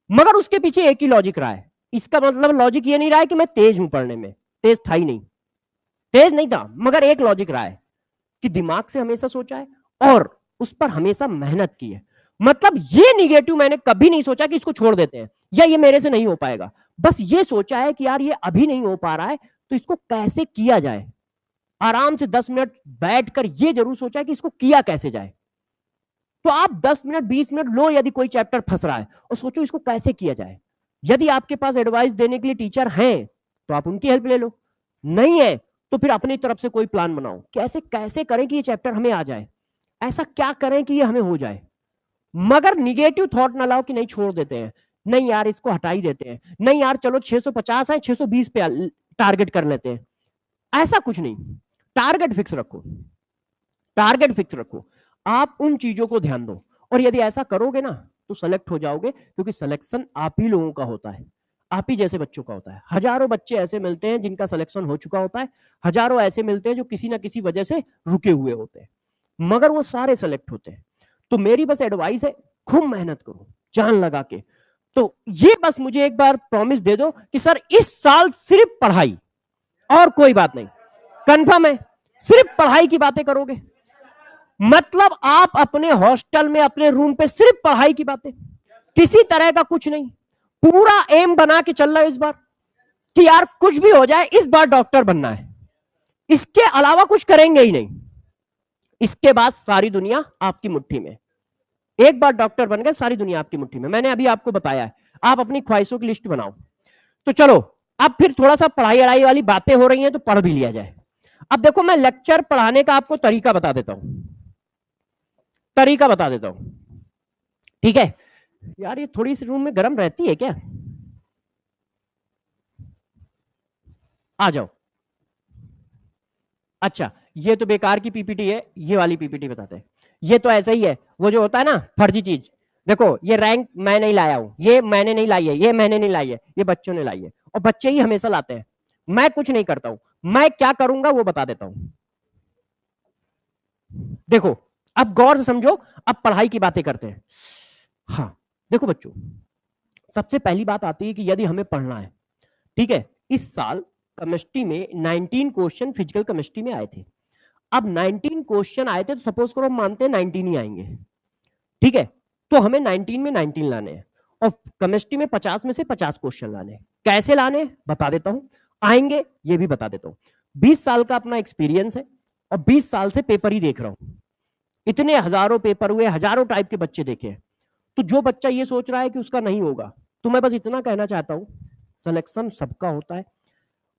मगर उसके पीछे एक ही लॉजिक रहा है। इसका मतलब लॉजिक ये नहीं रहा है कि मैं तेज हूं पढ़ने में, तेज था ही नहीं, तेज नहीं था, मगर एक लॉजिक रहा है कि दिमाग से हमेशा सोचा है और उस पर हमेशा मेहनत की है। मतलब ये निगेटिव मैंने कभी नहीं सोचा कि इसको छोड़ देते हैं या ये मेरे से नहीं हो पाएगा, बस ये सोचा है कि यार ये अभी नहीं हो पा रहा है तो इसको कैसे किया जाए। आराम से 10 मिनट बैठकर ये जरूर सोचा है कि इसको किया कैसे जाए। तो आप 10 मिनट 20 मिनट लो, यदि कोई चैप्टर फंस रहा है और सोचो इसको कैसे किया जाए। यदि आपके पास एडवाइस देने के लिए टीचर हैं तो आप उनकी हेल्प ले लो, नहीं है तो फिर अपनी तरफ से कोई प्लान बनाओ, कैसे कैसे करें कि ये चैप्टर हमें आ जाए, ऐसा क्या करें कि ये हमें हो जाए। मगर निगेटिव थॉट ना लाओ कि नहीं छोड़ देते हैं, नहीं यार इसको हटा ही देते हैं, नहीं यार चलो 650 है 620 पे टारगेट कर लेते हैं, ऐसा कुछ नहीं। टारगेट फिक्स रखो, टारगेट फिक्स रखो, आप उन चीजों को ध्यान दो, और यदि ऐसा करोगे ना तो सेलेक्ट हो जाओगे, क्योंकि सिलेक्शन आप ही लोगों का होता है, आप ही जैसे बच्चों का होता है। हजारों बच्चे ऐसे मिलते हैं जिनका सिलेक्शन हो चुका होता है, हजारों ऐसे मिलते हैं जो किसी ना किसी वजह से रुके हुए होते हैं, मगर वो सारे सेलेक्ट होते हैं। तो मेरी बस एडवाइस है, खूब मेहनत करो जान लगा के। तो ये बस मुझे एक बार प्रॉमिस दे दो कि सर इस साल सिर्फ पढ़ाई और कोई बात नहीं, कंफर्म है सिर्फ पढ़ाई की बातें करोगे। मतलब आप अपने हॉस्टल में अपने रूम पे सिर्फ पढ़ाई की बातें, किसी तरह का कुछ नहीं, पूरा एम बना के चल रहा है इस बार कि यार कुछ भी हो जाए इस बार डॉक्टर बनना है, इसके अलावा कुछ करेंगे ही नहीं। इसके बाद सारी दुनिया आपकी मुट्ठी में, एक बार डॉक्टर बन गए सारी दुनिया आपकी मुट्ठी में। मैंने अभी आपको बताया है, आप अपनी ख्वाहिशों की लिस्ट बनाओ। तो चलो अब फिर थोड़ा सा पढ़ाई अड़ाई वाली बातें हो रही हैं तो पढ़ भी लिया जाए। अब देखो मैं लेक्चर पढ़ाने का आपको तरीका बता देता हूं, तरीका बता देता हूं, ठीक है। यार ये थोड़ी सी रूम में गर्म रहती है क्या, आ जाओ। अच्छा ये तो बेकार की पीपीटी है, ये वाली पीपीटी बताते हैं। ये तो ऐसा ही है, वो जो होता है ना फर्जी चीज, देखो ये रैंक मैं नहीं लाया हूं, ये मैंने नहीं लाई है, ये मैंने नहीं लाई है, ये बच्चों ने लाई है, और बच्चे ही हमेशा लाते हैं। मैं कुछ नहीं करता हूं, मैं क्या करूंगा वो बता देता हूं। देखो अब गौर से समझो, अब पढ़ाई की बातें करते हैं। हाँ देखो बच्चों, सबसे पहली बात आती है कि यदि हमें पढ़ना है, ठीक है, इस साल केमिस्ट्री में 19 क्वेश्चन फिजिकल केमिस्ट्री में आए थे। अब 19 क्वेश्चन आए थे तो सपोज करो हम मानते हैं 19 ही आएंगे, ठीक है, तो हमें 19 में 19 लाने हैं और केमिस्ट्री में 50 में से 50 क्वेश्चन लाने हैं। कैसे लाने बता देता हूं, आएंगे ये भी बता देता हूं। 20 साल का अपना एक्सपीरियंस है और 20 साल से पेपर ही देख रहा हूं, इतने हजारों पेपर हुए, हजारों टाइप के बच्चे देखे। तो जो बच्चा ये सोच रहा है कि उसका नहीं होगा, तो मैं बस इतना कहना चाहता हूं, सिलेक्शन सबका होता है,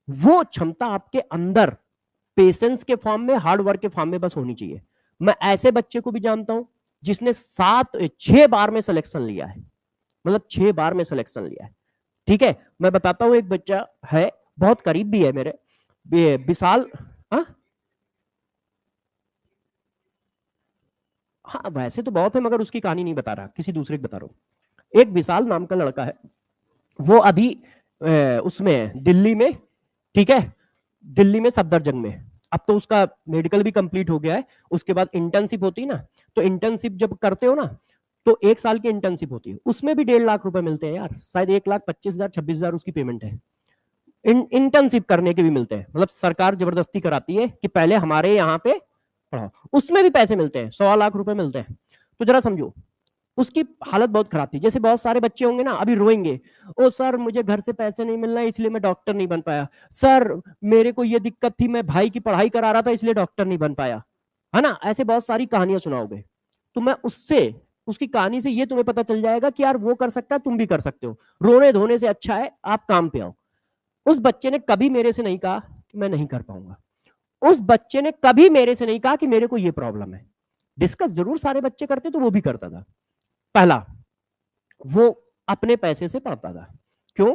वो क्षमता आपके अंदर पेशेंस के फॉर्म में, हार्ड वर्क के फॉर्म में बस होनी चाहिए। मैं ऐसे बच्चे को भी जानता हूं जिसने 6 बार में सिलेक्शन लिया है, मतलब 6 बार में सिलेक्शन लिया है, ठीक है। मैं बताता हूं, एक बच्चा है बहुत करीब भी है मेरे, विशाल, हाँ वैसे तो बहुत है मगर उसकी कहानी नहीं बता रहा, किसी दूसरे की बता रहा हूं। एक विशाल नाम का लड़का है, वो अभी उसमें दिल्ली में, ठीक है, दिल्ली में सफदरजंग में, अब तो उसका मेडिकल भी कंप्लीट हो गया है। उसके बाद इंटर्नशिप होती है ना, तो इंटर्नशिप जब करते हो ना तो 1 साल की इंटर्नशिप होती है, उसमें भी 1.5 लाख रुपए मिलते हैं यार, शायद 1,25,000 26,000 उसकी पेमेंट है। इंटर्नशिप करने के भी मिलते हैं, मतलब सरकार जबरदस्ती कराती है कि पहले हमारे यहाँ पे पढ़ाओ, उसमें भी पैसे मिलते हैं, 1.25 लाख रुपए मिलते हैं। तो जरा समझो उसकी हालत बहुत खराब थी। जैसे बहुत सारे बच्चे होंगे ना अभी रोएंगे, ओ सर मुझे घर से पैसे नहीं मिल रहे इसलिए मैं डॉक्टर नहीं बन पाया, सर मेरे को ये दिक्कत थी मैं भाई की पढ़ाई करा रहा था इसलिए डॉक्टर नहीं बन पाया, है ना, ऐसे बहुत सारी कहानियां सुनाओगे। तो मैं उससे, उसकी कहानी से ये तुम्हें पता चल जाएगा कि यार वो कर सकता है तुम भी कर सकते हो, रोने धोने से अच्छा है आप काम पे आओ। उस बच्चे ने कभी मेरे से नहीं कहा कि मैं नहीं कर पाऊंगा, उस बच्चे ने कभी मेरे से नहीं कहा कि मेरे को ये प्रॉब्लम है, डिस्कस जरूर सारे बच्चे करते, तो वो भी करता था। पहला, वो अपने पैसे से पढ़ता था। क्यों?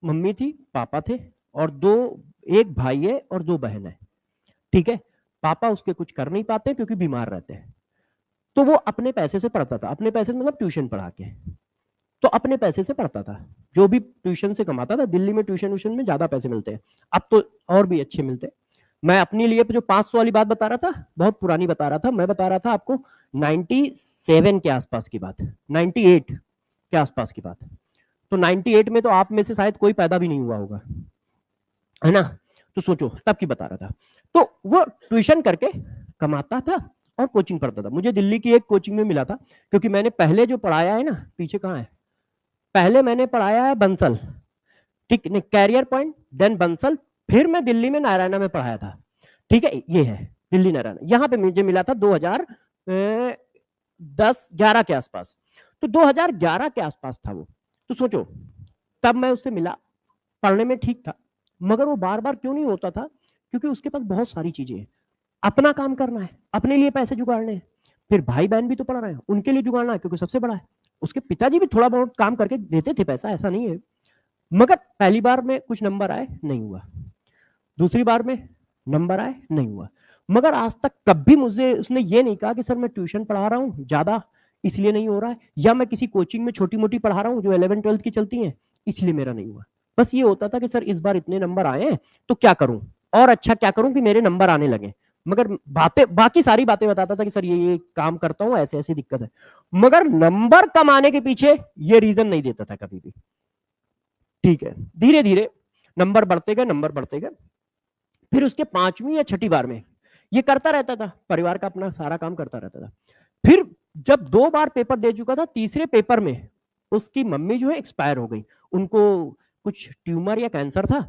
मम्मी थी, पापा थे, और एक भाई है और 2 बहन है। ठीक है, पापा उसके कुछ कर नहीं पाते क्योंकि बीमार रहते हैं, तो वो अपने पैसे से पढ़ता था। अपने पैसे से मतलब ट्यूशन पढ़ा के, तो अपने पैसे से पढ़ता था। जो भी ट्यूशन से कमाता था, दिल्ली में ट्यूशन में ज्यादा पैसे मिलते हैं, अब तो और भी अच्छे मिलते हैं। मैं अपने लिए जो 500 वाली बात बता रहा था, बहुत पुरानी बता रहा था, मैं बता रहा था आपको 97 के आसपास की बात, 98 के आसपास की बात। तो 98 में तो आप में से शायद कोई पैदा भी नहीं हुआ होगा, है ना? तो सोचो तब की बता रहा था। तो वो ट्यूशन करके कमाता था और कोचिंग पढ़ता था। मुझे दिल्ली की एक कोचिंग में मिला था, क्योंकि मैंने पहले जो पढ़ाया है ना, पीछे कहाँ है, पहले मैंने पढ़ाया है बंसल, ठीक, कैरियर पॉइंट, देन बंसल, फिर मैं दिल्ली में नारायणा में पढ़ाया था। ठीक है, ये है दिल्ली नारायणा। यहाँ पे मुझे मिला था 2010-11 के आसपास। तो 2011 के आसपास था वो। तो सोचो, तब मैं उससे मिला, पढ़ने में ठीक था, मगर वो बार बार क्यों नहीं होता था? क्योंकि उसके पास बहुत सारी चीजें हैं, अपना काम करना है, अपने लिए पैसे जुगाड़ने हैं, फिर भाई बहन भी तो पढ़ रहे हैं, उनके लिए जुगाड़ना है क्योंकि सबसे बड़ा है। उसके पिताजी भी थोड़ा बहुत काम करके देते थे पैसा, ऐसा नहीं है। मगर पहली बार में कुछ नंबर आए, नहीं हुआ। दूसरी बार में नंबर आए, नहीं हुआ। मगर आज तक कभी मुझे उसने ये नहीं कहा कि सर मैं ट्यूशन पढ़ा रहा हूँ ज्यादा, इसलिए नहीं हो रहा है, या मैं किसी कोचिंग में छोटी मोटी पढ़ा रहा हूँ जो 11-12 की चलती हैं, इसलिए मेरा नहीं हुआ। बस ये होता था कि सर इस बार इतने नंबर आए हैं, तो क्या करूं, और अच्छा क्या करूं कि मेरे नंबर आने लगे। मगर बातें, बाकी सारी बातें बताता था कि सर ये काम करता हूं, ऐसे ऐसी दिक्कत है। मगर नंबर कमाने के पीछे ये रीजन नहीं देता था कभी भी। ठीक है, धीरे धीरे नंबर बढ़ते गए, नंबर बढ़ते गए। फिर उसके 5वीं या 6ठी बार में ये करता रहता था, परिवार का अपना सारा काम करता रहता था। फिर जब 2 बार पेपर दे चुका था, तीसरे पेपर में उसकी मम्मी जो है एक्सपायर हो गई। उनको कुछ ट्यूमर या कैंसर था।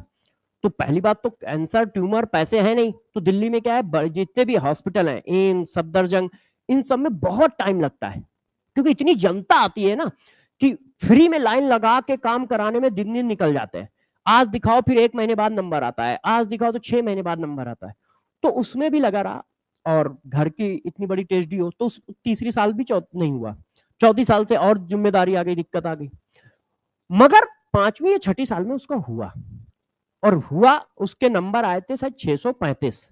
तो पहली बात तो कैंसर, ट्यूमर, पैसे हैं नहीं, तो दिल्ली में क्या है, जितने भी हॉस्पिटल हैं, एम्स, सफदरजंग, इन सब में बहुत टाइम लगता है, क्योंकि इतनी जनता आती है ना कि फ्री में लाइन लगा के काम कराने में दिन दिन निकल जाते हैं। आज दिखाओ फिर 1 महीने बाद नंबर आता है, आज दिखाओ तो 6 महीने बाद नंबर आता है। तो उसमें भी लगा रहा, और घर की इतनी बड़ी टेस्ट हो, तो तीसरी साल भी नहीं हुआ, चौथी साल से और जिम्मेदारी आ गई, दिक्कत आ गई। मगर 5वीं या 6ठी साल में उसका हुआ, और हुआ, उसके नंबर आए थे शायद 635,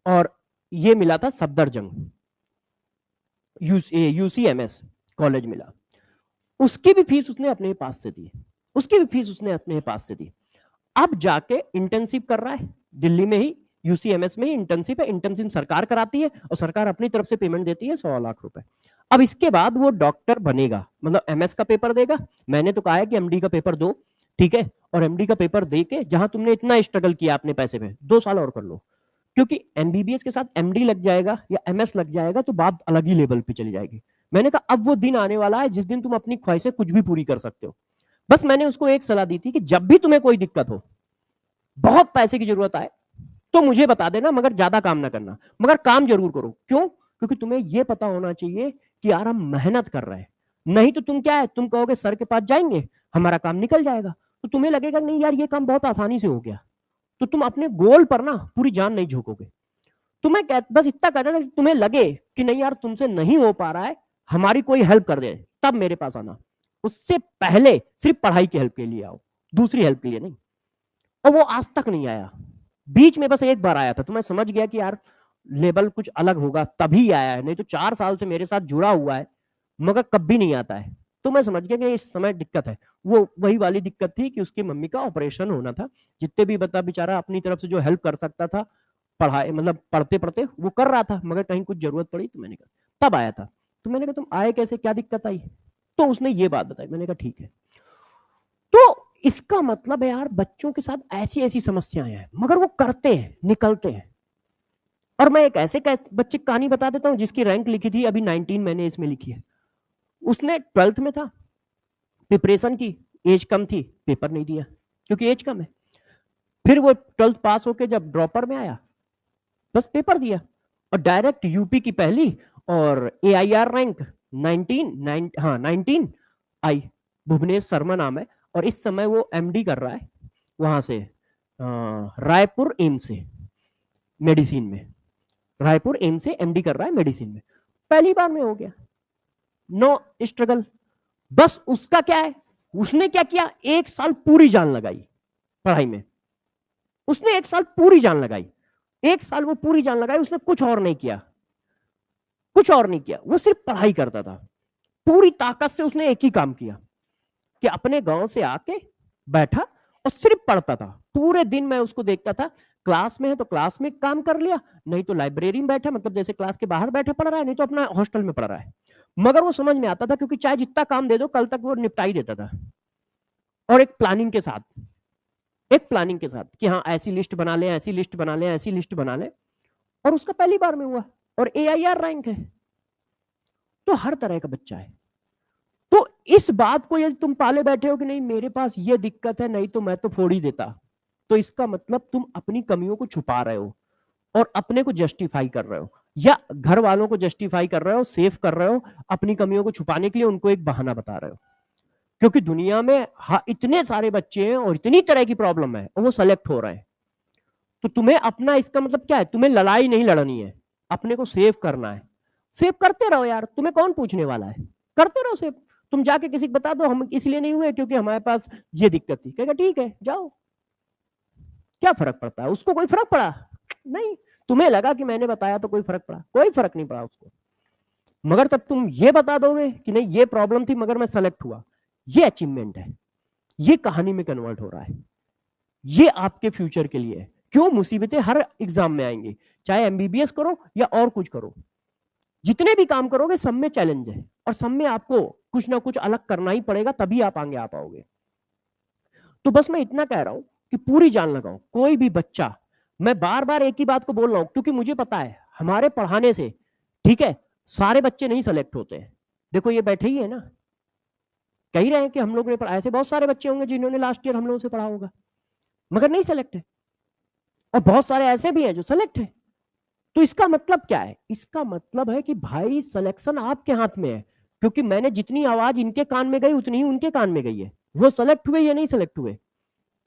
और ये मिला था सफदरजंग यूसीएमएस कॉलेज मिला। उसकी भी फीस उसने अपने पास से दी, उसकी भी फीस उसने अपने पास से दी। अब जाके इंटर्नशिप कर रहा है दिल्ली में ही, यूसीएमएस में ही इंटर्नशिप है। इंटर्नशिप सरकार कराती है और सरकार अपनी तरफ से पेमेंट देती है 100 लाख रुपए। अब इसके बाद वो डॉक्टर बनेगा, मतलब एमएस का पेपर देगा। मैंने तो कहा है कि एमडी का पेपर दो, ठीक है, और एमडी का पेपर दे के जहां तुमने इतना स्ट्रगल किया अपने पैसे पे, 2 साल और कर लो, क्योंकि एमबीबीएस के साथ एमडी लग जाएगा या एमएस लग जाएगा तो बात अलग ही लेवल पे चली जाएगी। मैंने कहा अब वो दिन आने वाला है जिस दिन तुम अपनी ख्वाहिशें कुछ भी पूरी कर सकते हो। बस मैंने उसको एक सलाह दी थी कि जब भी तुम्हें कोई दिक्कत हो, बहुत पैसे की जरूरत आए, तो मुझे बता देना, मगर ज्यादा काम ना करना, मगर काम जरूर करो। क्यों? क्योंकि तुम्हें यह पता होना चाहिए कि यार हम मेहनत कर रहे हैं। नहीं तो तुम क्या है, तुम कहोगे सर के पास जाएंगे, हमारा काम निकल जाएगा, तो तुम्हें लगेगा नहीं यार ये काम बहुत आसानी से हो गया, तो तुम अपने गोल पर ना पूरी जान नहीं झोंकोगे। तुम्हें बस इतना कहता था कि तुम्हें लगे कि नहीं यार तुमसे नहीं हो पा रहा है, हमारी कोई हेल्प कर दे, तब मेरे पास आना। उससे पहले सिर्फ पढ़ाई की हेल्प के लिए आओ, दूसरी हेल्प के लिए नहीं। और वो आज तक नहीं आया, बीच में बस एक बार आया था, तो मैं समझ गया कि यार लेवल कुछ अलग होगा, तभी आया है, नहीं तो 4 साल से मेरे साथ जुड़ा हुआ है, मगर कभी नहीं आता है। तो मैं समझ गया कि इस समय दिक्कत है। वो वही वाली दिक्कत थी कि उसकी मम्मी का ऑपरेशन होना था। जितने भी बता बेचारा अपनी तरफ से जो हेल्प कर सकता था, पढ़ाई मतलब पढ़ते पढ़ते वो कर रहा था, मगर कहीं कुछ जरूरत पड़ी तो मैंने कहा, तब आया था। तो मैंने कहा तुम आए कैसे, क्या दिक्कत आई? तो उसने ये बात बताई। मैंने कहा ठीक है। तो इसका मतलब है यार बच्चों के साथ ऐसी ऐसी समस्याएं हैं, मगर वो करते हैं, निकलते हैं। और मैं एक ऐसे बच्चे की कहानी बता देता हूं जिसकी रैंक लिखी थी अभी 19, मैंने इसमें लिखी है। उसने 12th में था, प्रिपरेशन की, एज कम थी, पेपर नहीं दिया क्योंकि एज कम है। फिर वो 12th पास होके जब ड्रॉपर में आया, बस पेपर दिया और डायरेक्ट यूपी की पहली और एआईआर रैंक 19 आई। भुवनेश शर्मा नाम है, और इस समय वो एमडी कर रहा है वहां से, रायपुर एम्स से, मेडिसिन में। रायपुर एम्स से एमडी कर रहा है मेडिसिन में। पहली बार में हो गया, नो स्ट्रगल। बस उसका क्या है, उसने क्या किया, 1 साल पूरी जान लगाई पढ़ाई में, उसने 1 साल पूरी जान लगाई, 1 साल वो पूरी जान लगाई, उसने कुछ और नहीं किया, कुछ और नहीं किया, वो सिर्फ पढ़ाई करता था। पूरी ताकत से उसने एक ही काम किया कि अपने गांव से आके बैठा और सिर्फ पढ़ता था। पूरे दिन मैं उसको देखता था, क्लास में है तो क्लास में काम कर लिया, नहीं तो लाइब्रेरी में बैठा, मतलब जैसे क्लास के बाहर बैठा पढ़ रहा है, नहीं तो अपना हॉस्टल में पढ़ रहा है। मगर वो समझ में आता था, क्योंकि चाहे जितना काम दे दो कल तक वो निपटाई देता था। और एक प्लानिंग के साथ, एक प्लानिंग के साथ कि हाँ ऐसी लिस्ट बना ले, ऐसी लिस्ट बना ले, ऐसी लिस्ट बना ले, और उसका पहली बार में हुआ और AIR रैंक है। तो हर तरह का बच्चा है। तो इस बात को यदि तुम पाले बैठे हो कि नहीं मेरे पास ये दिक्कत है, नहीं तो मैं तो फोड़ ही देता, तो इसका मतलब तुम अपनी कमियों को छुपा रहे हो और अपने को जस्टिफाई कर रहे हो, या घर वालों को जस्टिफाई कर रहे हो, सेफ कर रहे हो, अपनी कमियों को छुपाने के लिए उनको एक बहाना बता रहे हो। क्योंकि दुनिया में इतने सारे बच्चे हैं और इतनी तरह की प्रॉब्लम है और वो सेलेक्ट हो रहे हैं। तो तुम्हें अपना, इसका मतलब क्या है, तुम्हें लड़ाई नहीं लड़नी है, अपने को सेव करना है। सेव करते रहो यार, तुम्हें कौन पूछने वाला है, करते रहो सेव। तुम जाके किसी को बता दो हम इसलिए नहीं हुए क्योंकि हमारे पास ये दिक्कत थी, कहेगा ठीक है जाओ, क्या फर्क पड़ता है उसको, कोई फर्क पड़ा नहीं। तुम्हें लगा कि मैंने बताया तो कोई फर्क पड़ा, कोई फर्क नहीं पड़ा उसको। मगर तब तुम ये बता दोगे कि नहीं ये प्रॉब्लम थी मगर मैं सेलेक्ट हुआ, ये अचीवमेंट है, ये कहानी में कन्वर्ट हो रहा है, ये आपके फ्यूचर के लिए है। क्यों, मुसीबतें हर एग्जाम में आएंगी, चाहे MBBS करो या और कुछ करो, जितने भी काम करोगे सब में चैलेंज है और सब में आपको कुछ ना कुछ अलग करना ही पड़ेगा, तभी आप आगे आ पाओगे। तो बस मैं इतना कह रहा हूं कि पूरी जान लगाओ। कोई भी बच्चा, मैं बार बार एक ही बात को बोल रहा हूं क्योंकि मुझे पता है हमारे पढ़ाने से, ठीक है, सारे बच्चे नहीं सेलेक्ट होते हैं। देखो ये बैठे ही है ना, कह ही रहे हैं कि हम लोग ने पढ़ा, ऐसे बहुत सारे बच्चे होंगे जिन्होंने लास्ट ईयर हम लोगों से पढ़ा होगा मगर नहीं सेलेक्ट है, और बहुत सारे ऐसे भी हैं जो सेलेक्ट है। तो इसका मतलब क्या है, इसका मतलब है कि भाई सिलेक्शन आपके हाथ में है, क्योंकि मैंने जितनी आवाज इनके कान में गई उतनी ही उनके कान में गई है, वो सेलेक्ट हुए या नहीं सेलेक्ट हुए।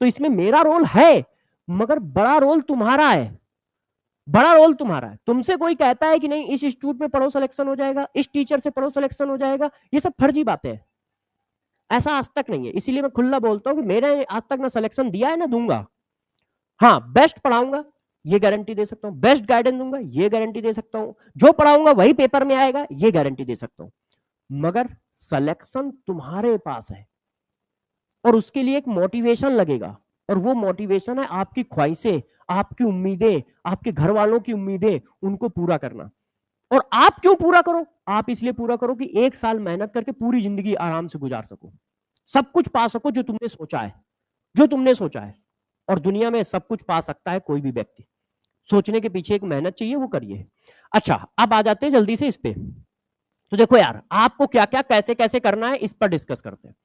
तो इसमें मेरा रोल है मगर बड़ा रोल तुम्हारा है, बड़ा रोल तुम्हारा है। तुमसे कोई कहता है कि नहीं इस इंस्टीट्यूट में पढ़ो सिलेक्शन हो जाएगा, इस टीचर से पढ़ो सिलेक्शन हो जाएगा, ये सब फर्जी बातें हैं, ऐसा आज तक नहीं है। इसीलिए मैं खुला बोलता हूं कि मेरे आज तक ना सिलेक्शन दिया है ना दूंगा। हाँ बेस्ट पढ़ाऊंगा ये गारंटी दे सकता हूं, बेस्ट गाइडेंस दूंगा ये गारंटी दे सकता हूं, जो पढ़ाऊंगा वही पेपर में आएगा ये गारंटी दे सकता हूं। मगर सिलेक्शन तुम्हारे पास है और उसके लिए एक मोटिवेशन लगेगा, और वो मोटिवेशन है आपकी ख्वाहिशें, आपकी उम्मीदें, आपके घर वालों की उम्मीदें, उनको पूरा करना। और आप क्यों पूरा करो, आप इसलिए पूरा करो कि 1 साल मेहनत करके पूरी जिंदगी आराम से गुजार सको, सब कुछ पा सको जो तुमने सोचा है, जो तुमने सोचा है। और दुनिया में सब कुछ पा सकता है कोई भी व्यक्ति, सोचने के पीछे एक मेहनत चाहिए, वो करिए। अच्छा अब आ जाते हैं जल्दी से इस पे। तो देखो यार आपको क्या क्या कैसे कैसे करना है इस पर डिस्कस करते हैं।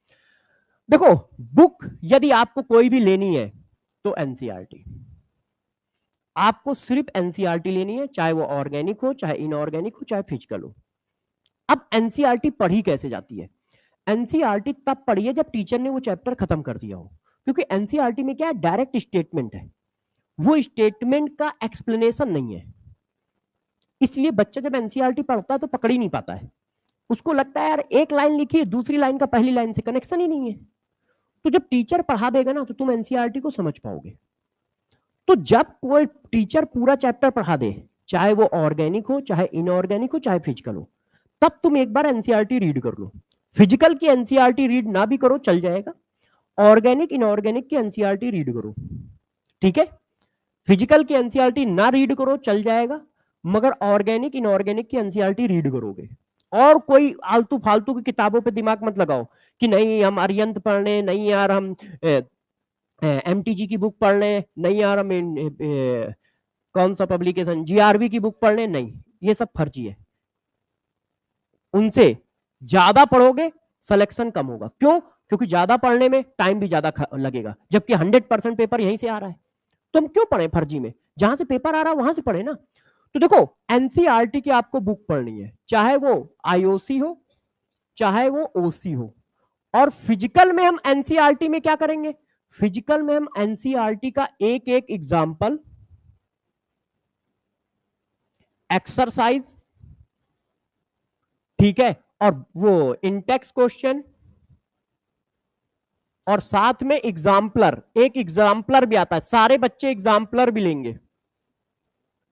देखो बुक यदि आपको कोई भी लेनी है तो एनसीईआरटी, आपको सिर्फ एनसीईआरटी लेनी है, चाहे वो ऑर्गेनिक हो, चाहे इनऑर्गेनिक हो, चाहे फिजिकल हो। अब एनसीईआरटी पढ़ी कैसे जाती है, एनसीईआरटी तब पढ़ी है जब टीचर ने वो चैप्टर खत्म कर दिया हो, क्योंकि एनसीईआरटी में क्या है, डायरेक्ट स्टेटमेंट है, वो स्टेटमेंट का एक्सप्लेनेशन नहीं है। इसलिए बच्चा जब एनसीईआरटी पढ़ता है तो पकड़ ही नहीं पाता है, उसको लगता है यार एक लाइन लिखी है, दूसरी लाइन का पहली लाइन से कनेक्शन ही नहीं है। तो जब टीचर पढ़ा देगा ना तो तुम एनसीईआरटी को समझ पाओगे। तो जब कोई टीचर पूरा चैप्टर पढ़ा दे, चाहे वो ऑर्गेनिक हो, चाहे इनऑर्गेनिक हो, चाहे फिजिकल हो, तब तुम एक बार एनसीईआरटी रीड कर लो। फिजिकल की एनसीईआरटी रीड ना भी करो चल जाएगा, ऑर्गेनिक इनऑर्गेनिक की एनसीईआरटी रीड करो, ठीक है। फिजिकल की एनसीईआरटी ना रीड करो चल जाएगा, मगर ऑर्गेनिक इनऑर्गेनिक की एनसीईआरटी रीड करोगे। और कोई आलतू फालतू की किताबों पे दिमाग मत लगाओ कि नहीं हम अरियंत पढ़ लें, नहीं यार हम MTG की बुक पढ़ लें, नहीं यार हम कौन सा पब्लिकेशन GRV की बुक पढ़ लें, नहीं, ये सब फर्जी है। उनसे ज्यादा पढ़ोगे सिलेक्शन कम होगा, क्यों, क्योंकि ज्यादा पढ़ने में टाइम भी ज्यादा लगेगा, जबकि 100% पेपर यहीं से आ रहा है। तो हम क्यों पढ़े फर्जी में, जहां से पेपर आ रहा है वहां से पढ़े ना। तो देखो एनसीईआरटी की आपको बुक पढ़नी है, चाहे वो IOC हो, चाहे वो OC हो। और फिजिकल में हम एनसीईआरटी में क्या करेंगे, फिजिकल में हम एनसीईआरटी का एक एक एग्जाम्पल, एक्सरसाइज ठीक है, और वो इंटेक्स क्वेश्चन और साथ में एग्जाम्पलर, एक एग्जाम्पलर भी आता है, सारे बच्चे एग्जाम्पलर भी लेंगे,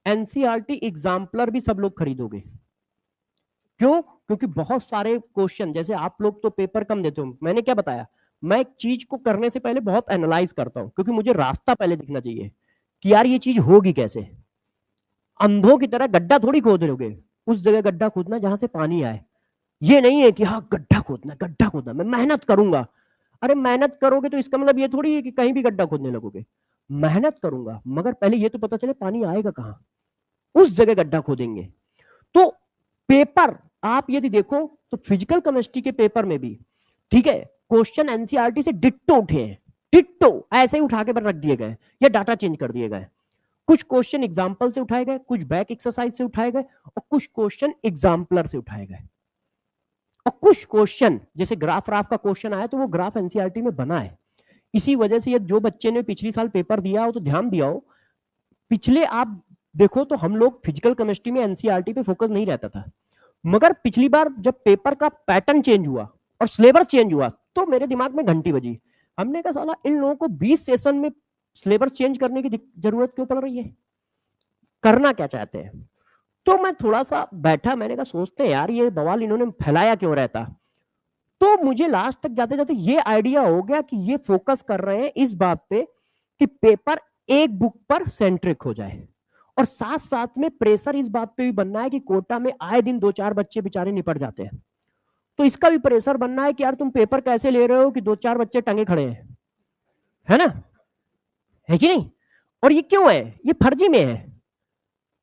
एनसीईआरटी एग्जाम्पलर भी सब लोग खरीदोगे। क्यों? क्योंकि बहुत सारे क्वेश्चन, जैसे आप लोग तो पेपर कम देते हो, मैंने क्या बताया, मैं एक चीज को करने से पहले बहुत एनालाइज करता हूं, क्योंकि मुझे रास्ता पहले दिखना चाहिए कि यार ये चीज होगी कैसे। अंधों की तरह गड्ढा थोड़ी खोद रहोगे, उस जगह गड्ढा खोदना जहां से पानी आए। ये नहीं है कि हाँ गड्ढा खोदना, गड्ढा खोदना, मैं मेहनत करूंगा। अरे मेहनत करोगे तो इसका मतलब ये थोड़ी है कि कहीं भी गड्ढा खोदने लगोगे। मेहनत करूंगा, मगर पहले ये तो पता चले पानी आएगा कहां, उस जगह गड्ढा खोदेंगे। तो पेपर आप यदि देखो तो फिजिकल केमिस्ट्री के पेपर में भी, ठीक है, क्वेश्चन एनसीईआरटी से डिट्टो उठे हैं, डिट्टो ऐसे ही उठा के रख दिए गए या डाटा चेंज कर दिए गए। कुछ क्वेश्चन एग्जाम्पल से उठाए गए, कुछ बैक एक्सरसाइज से उठाए गए, और कुछ क्वेश्चन एग्जाम्पलर से उठाए गए। और कुछ क्वेश्चन जैसे ग्राफ राफ का क्वेश्चन आया तो वो ग्राफ एनसीईआरटी में बना है। इसी वजह से ये जो बच्चे ने पिछली साल पेपर दिया हो तो ध्यान दिया हो, पिछले आप देखो तो हम लोग फिजिकल केमिस्ट्री में एनसीईआरटी पे फोकस नहीं रहता था, मगर पिछली बार जब पेपर का पैटर्न चेंज हुआ और सिलेबस चेंज हुआ तो मेरे दिमाग में घंटी बजी। हमने कहा साला इन लोगों को 20 सेशन में सिलेबस चेंज करने की जरूरत क्यों पड़ रही है, करना क्या चाहते हैं। तो मैं थोड़ा सा बैठा, मैंने कहा सोचते हैं यार ये बवाल इन्होंने फैलाया क्यों रहता। तो मुझे लास्ट तक जाते जाते ये आइडिया हो गया कि ये फोकस कर रहे हैं इस बात पे कि पेपर एक बुक पर सेंट्रिक हो जाए, और साथ साथ में प्रेशर इस बात पे भी बनना है कि कोटा में आए दिन 2-4 बच्चे बेचारे निपट जाते हैं, तो इसका भी प्रेशर बनना है कि यार तुम पेपर कैसे ले रहे हो कि 2-4 बच्चे टंगे खड़े हैं, है ना, है कि नहीं। और ये क्यों है, ये फर्जी में है,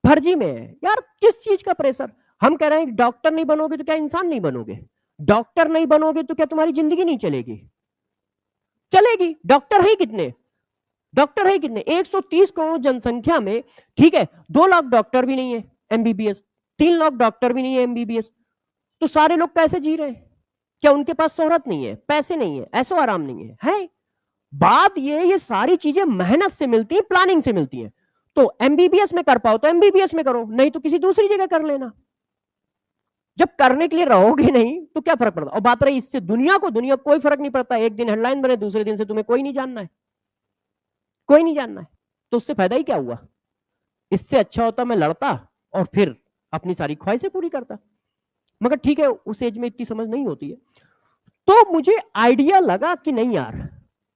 फर्जी में है यार। किस चीज का प्रेशर, हम कह रहे हैं डॉक्टर नहीं बनोगे तो क्या इंसान नहीं बनोगे, डॉक्टर नहीं बनोगे तो क्या तुम्हारी जिंदगी नहीं चलेगी, चलेगी। डॉक्टर है कितने, डॉक्टर है कितने, 130 करोड़ जनसंख्या में, ठीक है, 2 लाख डॉक्टर भी नहीं है एमबीबीएस, 3 लाख डॉक्टर भी नहीं है एमबीबीएस, तो सारे लोग कैसे जी रहे हैं। क्या उनके पास शोहरत नहीं है, पैसे नहीं है, ऐसो आराम नहीं है। बात ये सारी चीजें मेहनत से मिलती है, प्लानिंग से मिलती है। तो एमबीबीएस में कर पाओ तो एमबीबीएस में करो, नहीं तो किसी दूसरी जगह कर लेना। जब करने के लिए रहोगे नहीं तो क्या फर्क पड़ता। और बात रही इससे दुनिया को, दुनिया कोई फर्क नहीं पड़ता, एक दिन हेडलाइन बने दूसरे दिन से तुम्हें कोई नहीं जानना है, कोई नहीं जानना है, तो उससे फायदा ही क्या हुआ। इससे अच्छा होता मैं लड़ता और फिर अपनी सारी ख्वाहिशें पूरी करता, मगर ठीक है उस एज में इतनी समझ नहीं होती है। तो मुझे आइडिया लगा कि नहीं यार,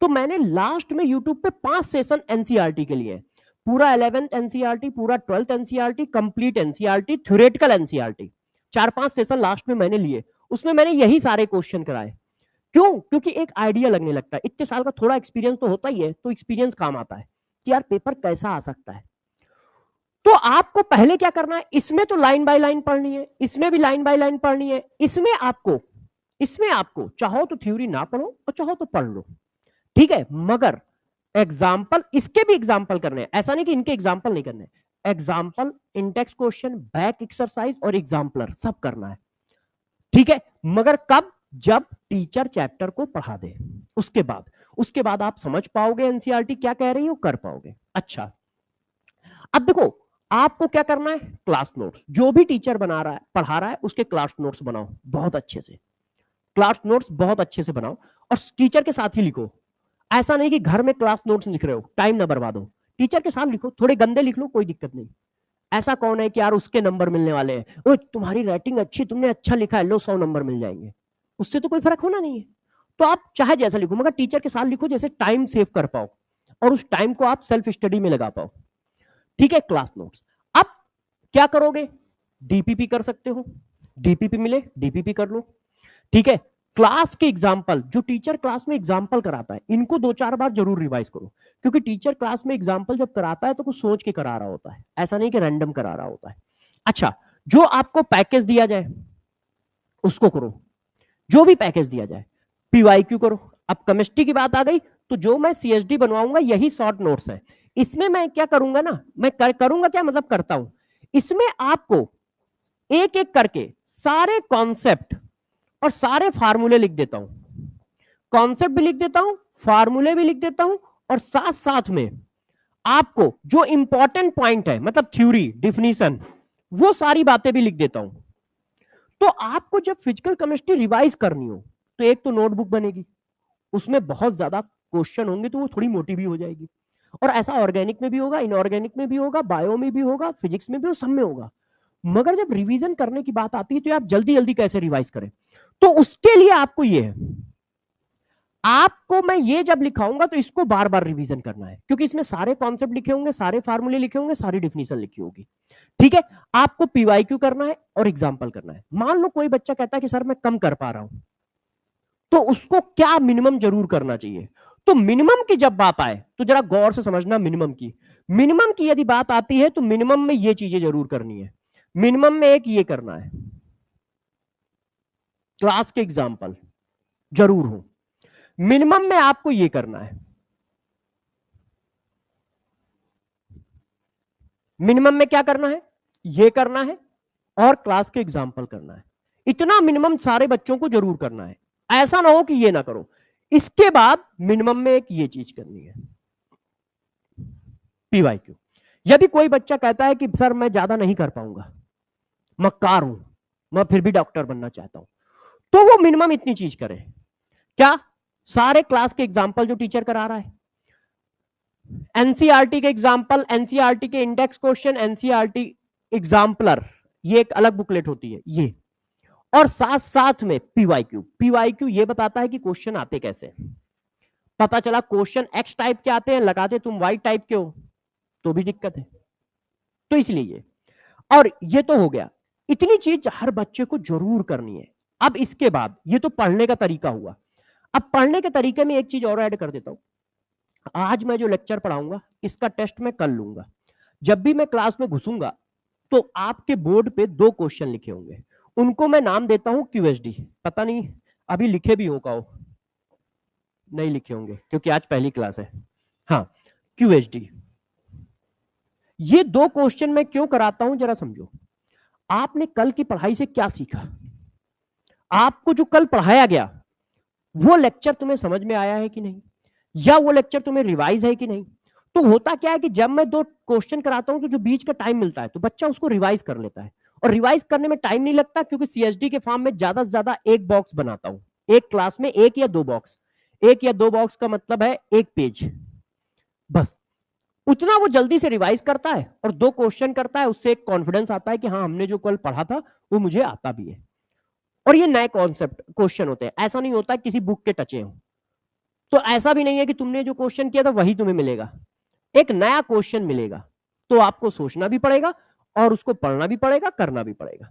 तो मैंने लास्ट में यूट्यूब पे 5 सेशन एनसीईआरटी के लिए, पूरा 11th एनसीईआरटी, पूरा 12th NCERT, complete NCERT, theoretical NCERT, 4-5 session last में मैंने लिए, उसमें मैंने यही सारे क्वेश्चन कराए। क्यों? क्योंकि एक आइडिया लगने लगता है, इतने साल का थोड़ा एक्सपीरियंस तो होता ही है, तो एक्सपीरियंस काम आता है कि यार पेपर कैसा आ सकता है। तो आपको पहले क्या करना है, इसमें तो लाइन बाय लाइन पढ़नी है, इसमें भी लाइन बाय लाइन पढ़नी है, इसमें आपको चाहो तो थ्योरी ना पढ़ो और चाहो तो पढ़ लो, ठीक है, मगर एग्जाम्पल, इसके भी एग्जाम्पल करने हैं, ऐसा नहीं कि इनके एग्जाम्पल नहीं करने, example, index question, back exercise और एग्जाम्पलर सब करना है, ठीक है। मगर कब, जब टीचर चैप्टर को पढ़ा दे, उसके बाद आप समझ पाओगे एनसीईआरटी क्या कह रही हो, कर पाओगे। अच्छा, अब देखो आपको क्या करना है, क्लास नोट्स, जो भी टीचर बना रहा है, पढ़ा रहा है, उसके क्लास नोट्स बनाओ बहुत अच्छे से, क्लास नोट्स बहुत अच्छे से बनाओ और टीचर के साथ ही लिखो। ऐसा नहीं कि घर में क्लास नोट्स लिख रहे हो, टाइम ना बर्बाद हो, टीचर के साथ लिखो, थोड़े गंदे लिख लो कोई दिक्कत नहीं। ऐसा कौन है कि यार उसके नंबर मिलने वाले हैं, ओ तुम्हारी राइटिंग अच्छी, तुमने अच्छा लिखा है, लो 100 नंबर मिल जाएंगे, उससे तो कोई फर्क होना नहीं है। तो आप चाहे जैसा लिखो, मगर टीचर के साथ लिखो जैसे टाइम सेव कर पाओ और उस टाइम को आप सेल्फ स्टडी में लगा पाओ, ठीक है। क्लास नोट्स, अब क्या करोगे, डीपीपी कर सकते हो, डीपीपी मिले डीपीपी कर लो, ठीक है। क्लास के एग्जाम्पल, जो टीचर क्लास में एग्जाम्पल कराता है, इनको 2-4 बार जरूर रिवाइज करो, क्योंकि टीचर क्लास में एग्जाम्पल जब कराता है तो कुछ सोच के करा रहा होता है, ऐसा नहीं कि रैंडम करा रहा होता है। अच्छा, जो आपको पैकेज दिया जाए उसको करो, जो भी पैकेज दिया जाए, पीवाईक्यू करो। अब केमिस्ट्री की बात आ गई तो जो मैं सीएसडी बनवाऊंगा यही शॉर्ट नोट्स है, इसमें मैं क्या करूंगा ना, मैं करूंगा क्या, मतलब करता हूं, इसमें आपको एक एक करके सारे कॉन्सेप्ट और सारे फार्मूले लिख देता हूं, कॉन्सेप्ट भी लिख देता हूं, फार्मूले भी लिख देता हूं, और साथ साथ में आपको जो इंपॉर्टेंट पॉइंट है, मतलब थ्योरी, डिफिनीशन, वो सारी बातें भी लिख देता हूं। तो आपको जब फिजिकल केमिस्ट्री रिवाइज करनी हो तो एक तो नोटबुक बनेगी, उसमें बहुत ज्यादा क्वेश्चन होंगे तो वो थोड़ी मोटी भी हो जाएगी, और ऐसा ऑर्गेनिक में भी होगा, इनऑर्गेनिक में भी होगा, बायो में भी होगा, फिजिक्स में भी हो, सब में होगा। मगर जब रिवीजन करने की बात आती है तो आप जल्दी जल्दी कैसे रिवाइज करें, तो उसके लिए आपको ये है, आपको मैं ये जब लिखाऊंगा तो इसको बार बार रिवीजन करना है, क्योंकि इसमें सारे कॉन्सेप्ट लिखे होंगे, सारे फार्मूले लिखे होंगे, सारी डिफिनीशन लिखी होगी। ठीक है, आपको पीवाईक्यू करना है और एग्जाम्पल करना है। मान लो कोई बच्चा कहता है कि सर मैं कम कर पा रहा हूं, तो उसको क्या मिनिमम जरूर करना चाहिए। तो मिनिमम की जब बात आए तो जरा गौर से समझना, मिनिमम की यदि बात आती है तो मिनिमम में ये चीजें जरूर करनी है। मिनिमम में एक ये करना है, क्लास के एग्जाम्पल जरूर हो। मिनिमम में आपको ये करना है, मिनिमम में क्या करना है, ये करना है और क्लास के एग्जाम्पल करना है। इतना मिनिमम सारे बच्चों को जरूर करना है, ऐसा ना हो कि ये ना करो। इसके बाद मिनिमम में एक ये चीज करनी है, पीवाईक्यू। यदि कोई बच्चा कहता है कि सर मैं ज्यादा नहीं कर पाऊंगा, मक्कार हूं, मैं फिर भी डॉक्टर बनना चाहता हूं, तो वो मिनिमम इतनी चीज करे, क्या, सारे क्लास के एग्जाम्पल जो टीचर करा रहा है, एनसीईआरटी के एग्जाम्पल, एनसीईआरटी के इंडेक्स क्वेश्चन, एनसीईआरटी एग्जाम्पलर, ये एक अलग बुकलेट होती है ये, और साथ साथ में पीवाईक्यू। पीवाईक्यू ये बताता है कि क्वेश्चन आते कैसे। पता चला क्वेश्चन एक्स टाइप के आते हैं, लगाते तुम वाई टाइप के हो तो भी दिक्कत है, तो इसलिए ये। और ये तो हो गया, इतनी चीज हर बच्चे को जरूर करनी है। अब इसके बाद ये तो पढ़ने का तरीका हुआ, अब पढ़ने के तरीके में एक चीज और ऐड कर देता हूं। आज मैं जो लेक्चर पढ़ाऊंगा इसका टेस्ट मैं कर लूंगा, जब भी मैं क्लास में घुसूंगा तो आपके बोर्ड पे 2 क्वेश्चन लिखे होंगे, उनको मैं नाम देता हूं क्यूएसडी। पता नहीं अभी लिखे भी होगा, वो नहीं लिखे होंगे क्योंकि आज पहली क्लास है। हाँ, क्यूएसडी। ये 2 क्वेश्चन मैं क्यों कराता हूं जरा समझो। आपने कल की पढ़ाई से क्या सीखा, आपको जो कल पढ़ाया गया वो लेक्चर तुम्हें समझ में आया है कि नहीं, या वो लेक्चर तुम्हें रिवाइज है कि नहीं। तो होता क्या है कि जब मैं 2 क्वेश्चन कराता हूं तो जो बीच का टाइम मिलता है तो बच्चा उसको रिवाइज कर लेता है, और रिवाइज करने में टाइम नहीं लगता, क्योंकि सीएसडी के फॉर्म में ज्यादा से ज्यादा एक बॉक्स बनाता हूं, एक क्लास में 1 या 2 बॉक्स। 1 या 2 बॉक्स का मतलब है 1 पेज, बस उतना वो जल्दी से रिवाइज करता है और 2 क्वेश्चन करता है, उससे एक कॉन्फिडेंस आता है कि हाँ हमने जो कल पढ़ा था वो मुझे आता भी है। और ये नए कॉन्सेप्ट क्वेश्चन होते हैं, ऐसा नहीं होता किसी बुक के टचे हो, तो ऐसा भी नहीं है कि तुमने जो क्वेश्चन किया था वही तुम्हें मिलेगा, एक नया क्वेश्चन मिलेगा, तो आपको सोचना भी पड़ेगा और उसको पढ़ना भी पड़ेगा, करना भी पड़ेगा।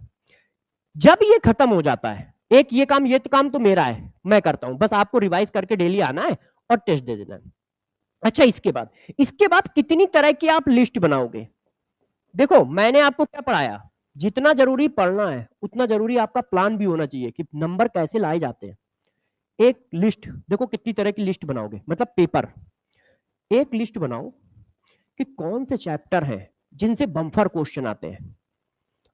जब ये खत्म हो जाता है, एक ये काम तो मेरा है, मैं करता हूं, बस आपको रिवाइज करके डेली आना है और टेस्ट दे देना है। अच्छा, इसके बाद कितनी तरह की आप लिस्ट बनाओगे। देखो मैंने आपको क्या पढ़ाया, जितना जरूरी पढ़ना है उतना जरूरी आपका प्लान भी होना चाहिए कि नंबर कैसे लाए जाते हैं। एक लिस्ट देखो कितनी तरह की लिस्ट बनाओगे, मतलब पेपर, एक लिस्ट बनाओ कि कौन से चैप्टर हैं जिनसे बम्फर क्वेश्चन आते हैं,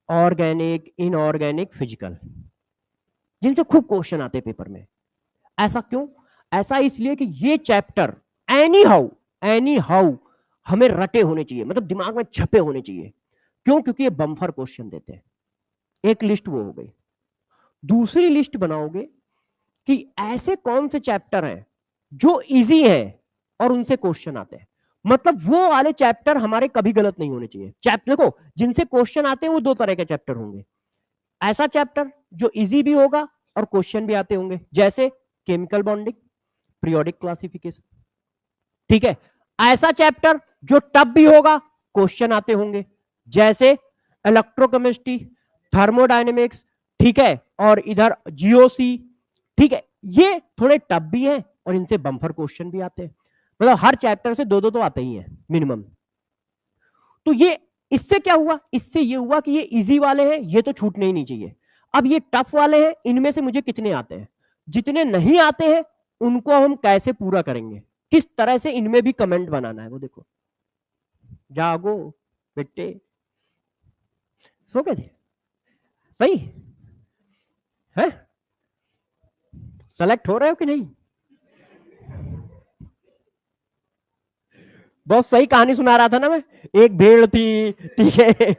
ऑर्गेनिक, इनऑर्गेनिक, फिजिकल, जिनसे खूब क्वेश्चन आते हैं पेपर में। ऐसा क्यों, ऐसा इसलिए कि ये चैप्टर एनी हाउ हमें रटे होने चाहिए, मतलब दिमाग में छपे होने चाहिए। क्यों, क्योंकि ये बम्फर क्वेश्चन देते हैं। एक लिस्ट वो हो गई। दूसरी लिस्ट बनाओगे कि ऐसे कौन से चैप्टर हैं जो इजी हैं और उनसे क्वेश्चन आते हैं, मतलब वो वाले चैप्टर हमारे कभी गलत नहीं होने चाहिए। चैप्टर देखो जिनसे क्वेश्चन आते हैं वो 2 तरह के चैप्टर होंगे, ऐसा चैप्टर जो इजी भी होगा और क्वेश्चन भी आते होंगे, जैसे केमिकल बॉन्डिंग, पीरियोडिक क्लासिफिकेशन। ठीक है, ऐसा चैप्टर जो टफ भी होगा, क्वेश्चन आते होंगे, जैसे इलेक्ट्रोकेमिस्ट्री, थर्मोडायनेमिक्स, ठीक है, और इधर जीओसी। ठीक है, ये थोड़े टफ भी हैं और इनसे बम्फर क्वेश्चन भी आते हैं, मतलब हर चैप्टर से 2-2 तो आते ही हैं मिनिमम। तो ये इससे क्या हुआ, इससे ये हुआ कि ये इजी वाले हैं, ये तो छूटने ही नहीं चाहिए। अब ये टफ वाले हैं, इनमें से मुझे कितने आते हैं, जितने नहीं आते हैं उनको हम कैसे पूरा करेंगे, किस तरह से इनमें भी कमेंट बनाना है। वो देखो, जागो बेटे, सो गए थे, सही है, सेलेक्ट हो रहे हो कि नहीं। बहुत सही कहानी सुना रहा था ना मैं, एक भेड़ थी, ठीक है।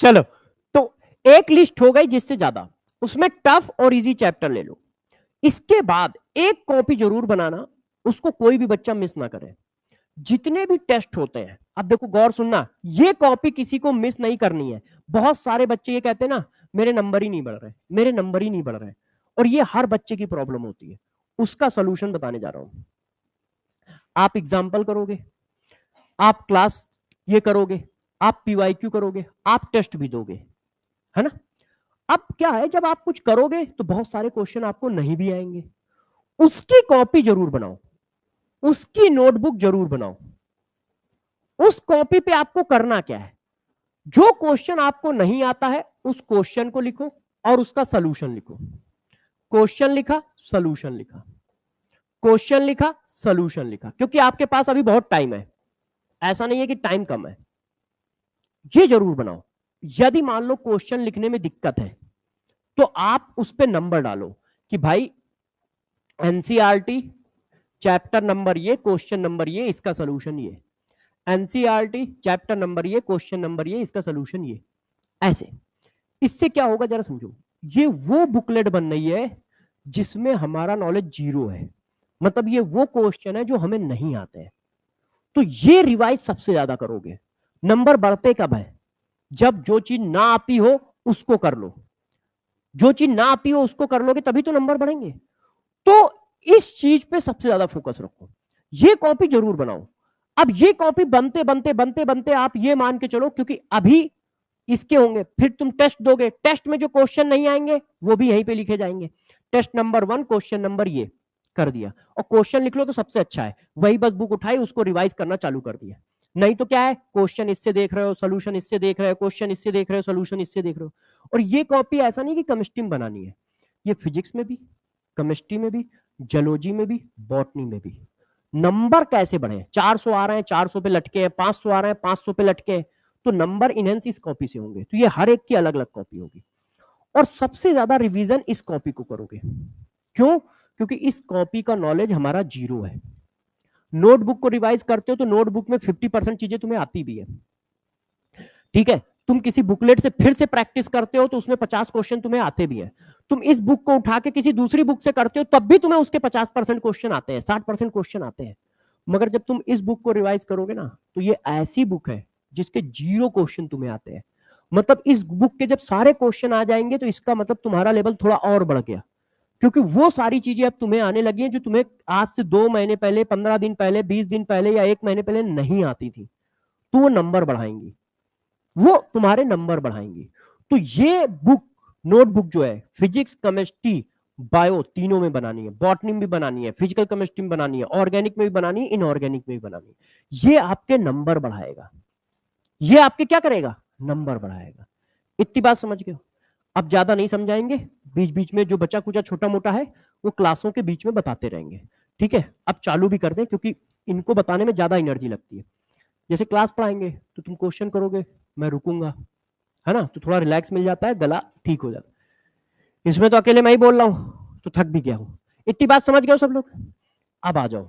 चलो, तो एक लिस्ट हो गई जिससे ज्यादा, उसमें टफ और इजी चैप्टर ले लो। इसके बाद एक कॉपी जरूर बनाना, उसको कोई भी बच्चा मिस ना करे। जितने भी टेस्ट होते हैं, अब देखो गौर सुनना, ये कॉपी किसी को मिस नहीं करनी है। बहुत सारे बच्चे ये कहते हैं ना, मेरे नंबर ही नहीं बढ़ रहे, मेरे नंबर ही नहीं बढ़ रहे, और ये हर बच्चे की प्रॉब्लम होती है। उसका सोल्यूशन बताने जा रहा हूं। आप एग्जाम्पल करोगे, आप क्लास ये करोगे, आप पीवाईक्यू करोगे, आप टेस्ट भी दोगे, है ना। अब क्या है, जब आप कुछ करोगे तो बहुत सारे क्वेश्चन आपको नहीं भी आएंगे, उसकी कॉपी जरूर बनाओ, उसकी नोटबुक जरूर बनाओ। उस कॉपी पे आपको करना क्या है, जो क्वेश्चन आपको नहीं आता है उस क्वेश्चन को लिखो और उसका सलूशन लिखो। क्वेश्चन लिखा, सलूशन लिखा, क्वेश्चन लिखा, सलूशन लिखा, क्योंकि आपके पास अभी बहुत टाइम है, ऐसा नहीं है कि टाइम कम है। ये जरूर बनाओ। यदि मान लो क्वेश्चन लिखने में दिक्कत है तो आप उस पर नंबर डालो कि भाई एनसीईआरटी चैप्टर नंबर ये, क्वेश्चन नंबर ये, इसका सलूशन ये। एनसीईआरटी चैप्टर नंबर ये, क्वेश्चन नंबर ये, इसका सलूशन ये। ऐसे इससे क्या होगा जरा समझो, ये वो बुकलेट बन रही है जिसमें हमारा नॉलेज जीरो है, मतलब ये वो क्वेश्चन है जो हमें नहीं आते हैं। तो ये रिवाइज सबसे ज्यादा करोगे। नंबर बढ़ते कब है, जब जो चीज ना आती हो उसको कर लो, जो चीज ना आती हो उसको कर लोगे तभी तो नंबर बढ़ेंगे। तो इस चीज पे सबसे ज्यादा फोकस रखो, ये कॉपी जरूर बनाओ। अब ये कॉपी बनते बनते बनते बनते आप ये मान के चलो, क्योंकि अभी इसके होंगे, फिर तुम टेस्ट दोगे, टेस्ट में जो क्वेश्चन नहीं आएंगे वो भी यहीं पे लिखे जाएंगे। टेस्ट नंबर 1 क्वेश्चन नंबर ये कर दिया, और क्वेश्चन लिख लो तो सबसे अच्छा है, वही बस बुक उठाई उसको रिवाइज करना चालू कर दिया। नहीं तो क्या है, क्वेश्चन इससे देख रहे हो, सोल्यूशन इससे देख रहे हो, क्वेश्चन इससे देख रहे हो, सोल्यूशन इससे देख रहे हो। और ये कॉपी ऐसा नहीं कि केमिस्ट्री में बनानी है, ये फिजिक्स में भी, केमिस्ट्री में भी, जूलॉजी में भी, बॉटनी में भी। नंबर कैसे बढ़े, 400 आ रहे हैं 400 पे लटके हैं, 500 आ रहे हैं 500 पे लटके हैं, तो नंबर इनहेंस इस कॉपी से होंगे। तो ये हर एक की अलग अलग कॉपी होगी, और सबसे ज्यादा रिवीजन इस कॉपी को करोगे। क्यों, क्योंकि इस कॉपी का नॉलेज हमारा जीरो है। नोटबुक को रिवाइज करते हो तो नोटबुक में 50% चीजें तुम्हें आती भी है, ठीक है। तुम किसी बुकलेट से फिर से प्रैक्टिस करते हो तो उसमें 50 क्वेश्चन तुम्हें आते भी हैं। तुम इस बुक को उठा के किसी दूसरी बुक से करते हो तब भी तुम्हें उसके 50% क्वेश्चन आते हैं, 60% क्वेश्चन आते हैं। मगर जब तुम इस बुक को रिवाइज करोगे ना, तो ये ऐसी बुक है जिसके जीरो क्वेश्चन तुम्हें आते हैं। मतलब इस बुक के जब सारे क्वेश्चन आ जाएंगे तो इसका मतलब तुम्हारा लेवल थोड़ा और बढ़ गया, क्योंकि वो सारी चीजें अब तुम्हें आने लगी हैं जो तुम्हें आज से 2 महीने पहले, 15 दिन पहले, 20 दिन पहले या 1 महीने पहले नहीं आती थी। तो वो नंबर बढ़ाएंगी, वो तुम्हारे नंबर बढ़ाएंगी। तो ये बुक, नोटबुक जो है, फिजिक्स, केमिस्ट्री, बायो तीनों में बनानी है, बॉटनी में भी बनानी है, फिजिकल केमिस्ट्री में बनानी है, ऑर्गेनिक में भी बनानी है, इनऑर्गेनिक में भी बनानी है। ये आपके नंबर बढ़ाएगा, ये आपके क्या करेगा, नंबर बढ़ाएगा। इतनी बात समझ गए। अब ज्यादा नहीं समझाएंगे, बीच बीच में जो बचा कुचा छोटा मोटा है वो क्लासों के बीच में बताते रहेंगे, ठीक है। अब चालू भी कर दें, क्योंकि इनको बताने में ज्यादा एनर्जी लगती है। जैसे क्लास पढ़ाएंगे तो तुम क्वेश्चन करोगे, मैं रुकूंगा, है ना, तो थोड़ा रिलैक्स मिल जाता है, गला ठीक हो जाता है। इसमें तो अकेले मैं ही बोल रहा हूं तो थक भी गया हूं। इतनी बात समझ गए सब लोग। अब आ जाओ,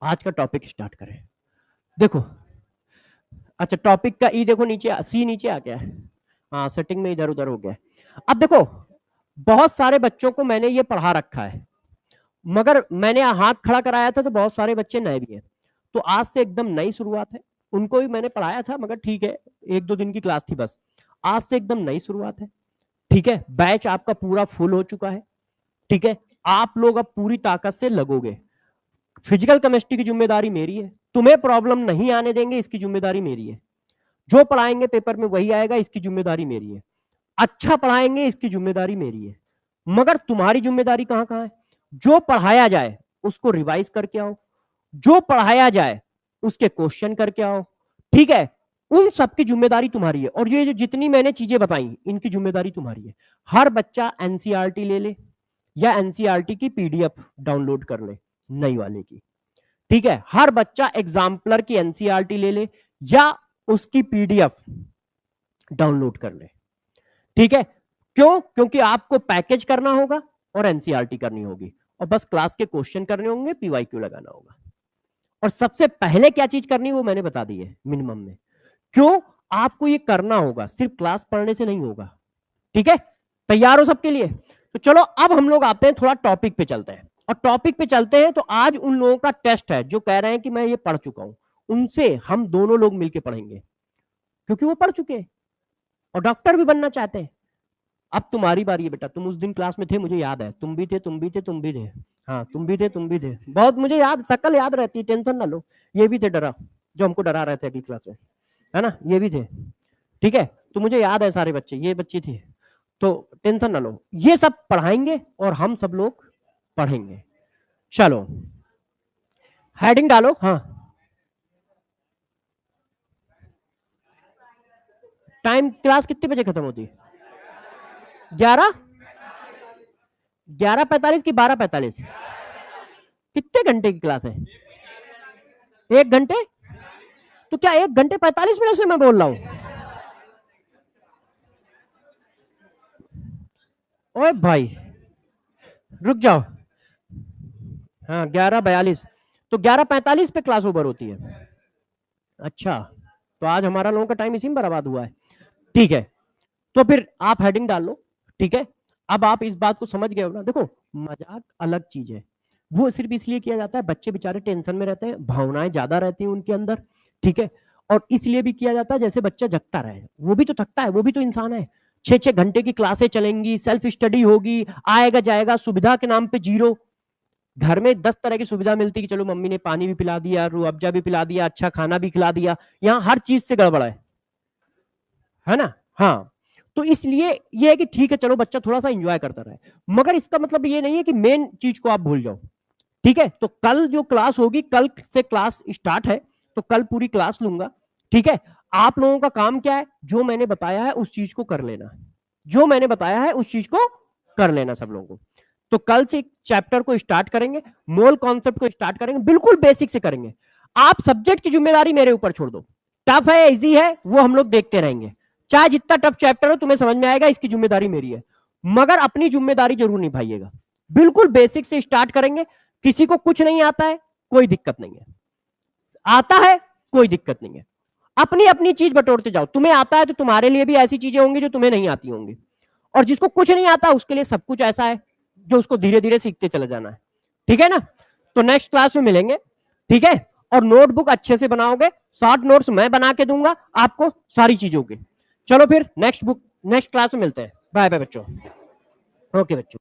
आज का टॉपिक स्टार्ट करें। देखो, अच्छा टॉपिक का ई देखो, नीचे सी नीचे आ गया है, हाँ सेटिंग में इधर उधर हो गया। अब देखो, बहुत सारे बच्चों को मैंने ये पढ़ा रखा है, मगर मैंने हाथ खड़ा कराया था तो बहुत सारे बच्चे नए भी हैं। तो आज से एकदम नई शुरुआत है, उनको भी मैंने पढ़ाया था मगर ठीक है, 1-2 दिन की क्लास थी बस। आज से एकदम नई शुरुआत है, ठीक है। बैच आपका पूरा फुल हो चुका है, ठीक है। आप लोग अब पूरी ताकत से लगोगे। फिजिकल केमिस्ट्री की जिम्मेदारी मेरी है, तुम्हें प्रॉब्लम नहीं आने देंगे इसकी जिम्मेदारी मेरी है। जो पढ़ाएंगे पेपर में वही आएगा, इसकी जिम्मेदारी मेरी है। अच्छा पढ़ाएंगे इसकी जिम्मेदारी मेरी है, मगर तुम्हारी जिम्मेदारी कहां कहां है, जो पढ़ाया जाए उसको रिवाइज करके आओ, जो पढ़ाया जाए उसके क्वेश्चन करके आओ, ठीक है। उन सबकी जिम्मेदारी तुम्हारी है, और ये जो जितनी मैंने चीजें बताई इनकी जिम्मेदारी तुम्हारी है। हर बच्चा एनसीईआरटी ले ले या एनसीईआरटी की पीडीएफ डाउनलोड कर ले, नई वाले की, ठीक है। हर बच्चा एग्जाम्पलर की एनसीईआरटी ले ले या उसकी पीडीएफ डाउनलोड कर ले, ठीक है। क्यों, क्योंकि आपको पैकेज करना होगा और एनसीईआरटी करनी होगी, और बस क्लास के क्वेश्चन करने होंगे, पीवाईक्यू लगाना होगा। और सबसे पहले क्या चीज करनी वो मैंने बता दी है मिनिमम में। क्यों, आपको ये करना होगा, सिर्फ क्लास पढ़ने से नहीं होगा। ठीक है, तैयार हो सबके लिए? तो चलो अब हम लोग आते हैं थोड़ा टॉपिक पे चलते हैं, और टॉपिक पे चलते हैं तो आज उन लोगों का टेस्ट है जो कह रहे हैं कि मैं ये पढ़ चुका हूं, उनसे हम दोनों लोग मिलके पढ़ेंगे, क्योंकि वो पढ़ चुके हैं और डॉक्टर भी बनना चाहते हैं। अब तुम्हारी बारी है बेटा, तुम उस दिन क्लास में थे, मुझे याद है, तुम भी थे, तुम भी थे, तुम भी थे, हाँ तुम भी थे, तुम भी थे, बहुत मुझे याद, शकल याद रहती है, टेंशन ना लो। ये भी थे डरा, जो हमको डरा रहे थे अगली क्लास में, है ना, ये भी थे। ठीक है, तो मुझे याद है सारे बच्चे, ये बच्ची थी, तो टेंशन ना लो, ये सब पढ़ाएंगे और हम सब लोग पढ़ेंगे। चलो हेडिंग डालो। हाँ, टाइम क्लास कितने बजे खत्म होती है? 11, 11:45 की 12:45? कितने घंटे की क्लास है? 1 घंटे? तो क्या 1 घंटे 45 मिनट से मैं बोल रहा हूं? ओए भाई रुक जाओ। हाँ 11:42, तो 11:45 पे क्लास ओवर होती है। अच्छा, तो आज हमारा लोगों का टाइम इसी में बर्बाद हुआ है। ठीक है, तो फिर आप हेडिंग डाल लो। ठीक है, अब आप इस बात को समझ गए हो ना? देखो मजाक अलग चीज है, वो सिर्फ इसलिए किया जाता है, बच्चे बेचारे टेंशन में रहते हैं, भावनाएं ज्यादा रहती हैं उनके अंदर। ठीक है, और इसलिए भी किया जाता है जैसे बच्चा जगता रहे, वो भी तो थकता है, वो भी तो इंसान है। 6-6 घंटे की क्लासें चलेंगी, सेल्फ स्टडी होगी, आएगा जाएगा, सुविधा के नाम पे जीरो। घर में 10 तरह की सुविधा मिलती कि चलो मम्मी ने पानी भी पिला दिया, रूह अफ़ज़ा भी पिला दिया, अच्छा खाना भी खिला दिया, यहाँ हर चीज से गड़बड़ है ना? हाँ, तो इसलिए ये है कि ठीक है चलो बच्चा थोड़ा सा एंजॉय करता रहे, मगर इसका मतलब ये नहीं है कि मेन चीज को आप भूल जाओ। ठीक है, तो कल जो क्लास होगी, कल से क्लास स्टार्ट है, तो कल पूरी क्लास लूंगा। ठीक है, आप लोगों का काम क्या है, जो मैंने बताया है उस चीज को कर लेना, जो मैंने बताया है उस चीज को कर लेना सब लोगों को। तो कल से चैप्टर को स्टार्ट करेंगे, मोल कॉन्सेप्ट को स्टार्ट करेंगे, बिल्कुल बेसिक से करेंगे। आप सब्जेक्ट की जिम्मेदारी मेरे ऊपर छोड़ दो, टफ है इजी है वो हम लोग देखते रहेंगे, चाहे जितना टफ चैप्टर हो तुम्हें समझ में आएगा, इसकी जिम्मेदारी मेरी है, मगर अपनी जिम्मेदारी जरूर निभाइएगा। बिल्कुल बेसिक से स्टार्ट करेंगे, किसी को कुछ नहीं आता है कोई दिक्कत नहीं है, आता है कोई दिक्कत नहीं है, अपनी अपनी चीज बटोरते जाओ, तुम्हें आता है तो तुम्हारे लिए भी ऐसी चीजें होंगी जो तुम्हें नहीं आती होंगी, और जिसको कुछ नहीं आता उसके लिए सब कुछ ऐसा है जो उसको धीरे धीरे सीखते चले जाना है। ठीक है ना? तो नेक्स्ट क्लास में मिलेंगे। ठीक है, और नोटबुक अच्छे से बनाओगे, शॉर्ट नोट्स मैं बना के दूंगा आपको सारी चीजों के। चलो फिर नेक्स्ट क्लास में मिलते हैं, बाय बाय बच्चों। ओके बच्चों।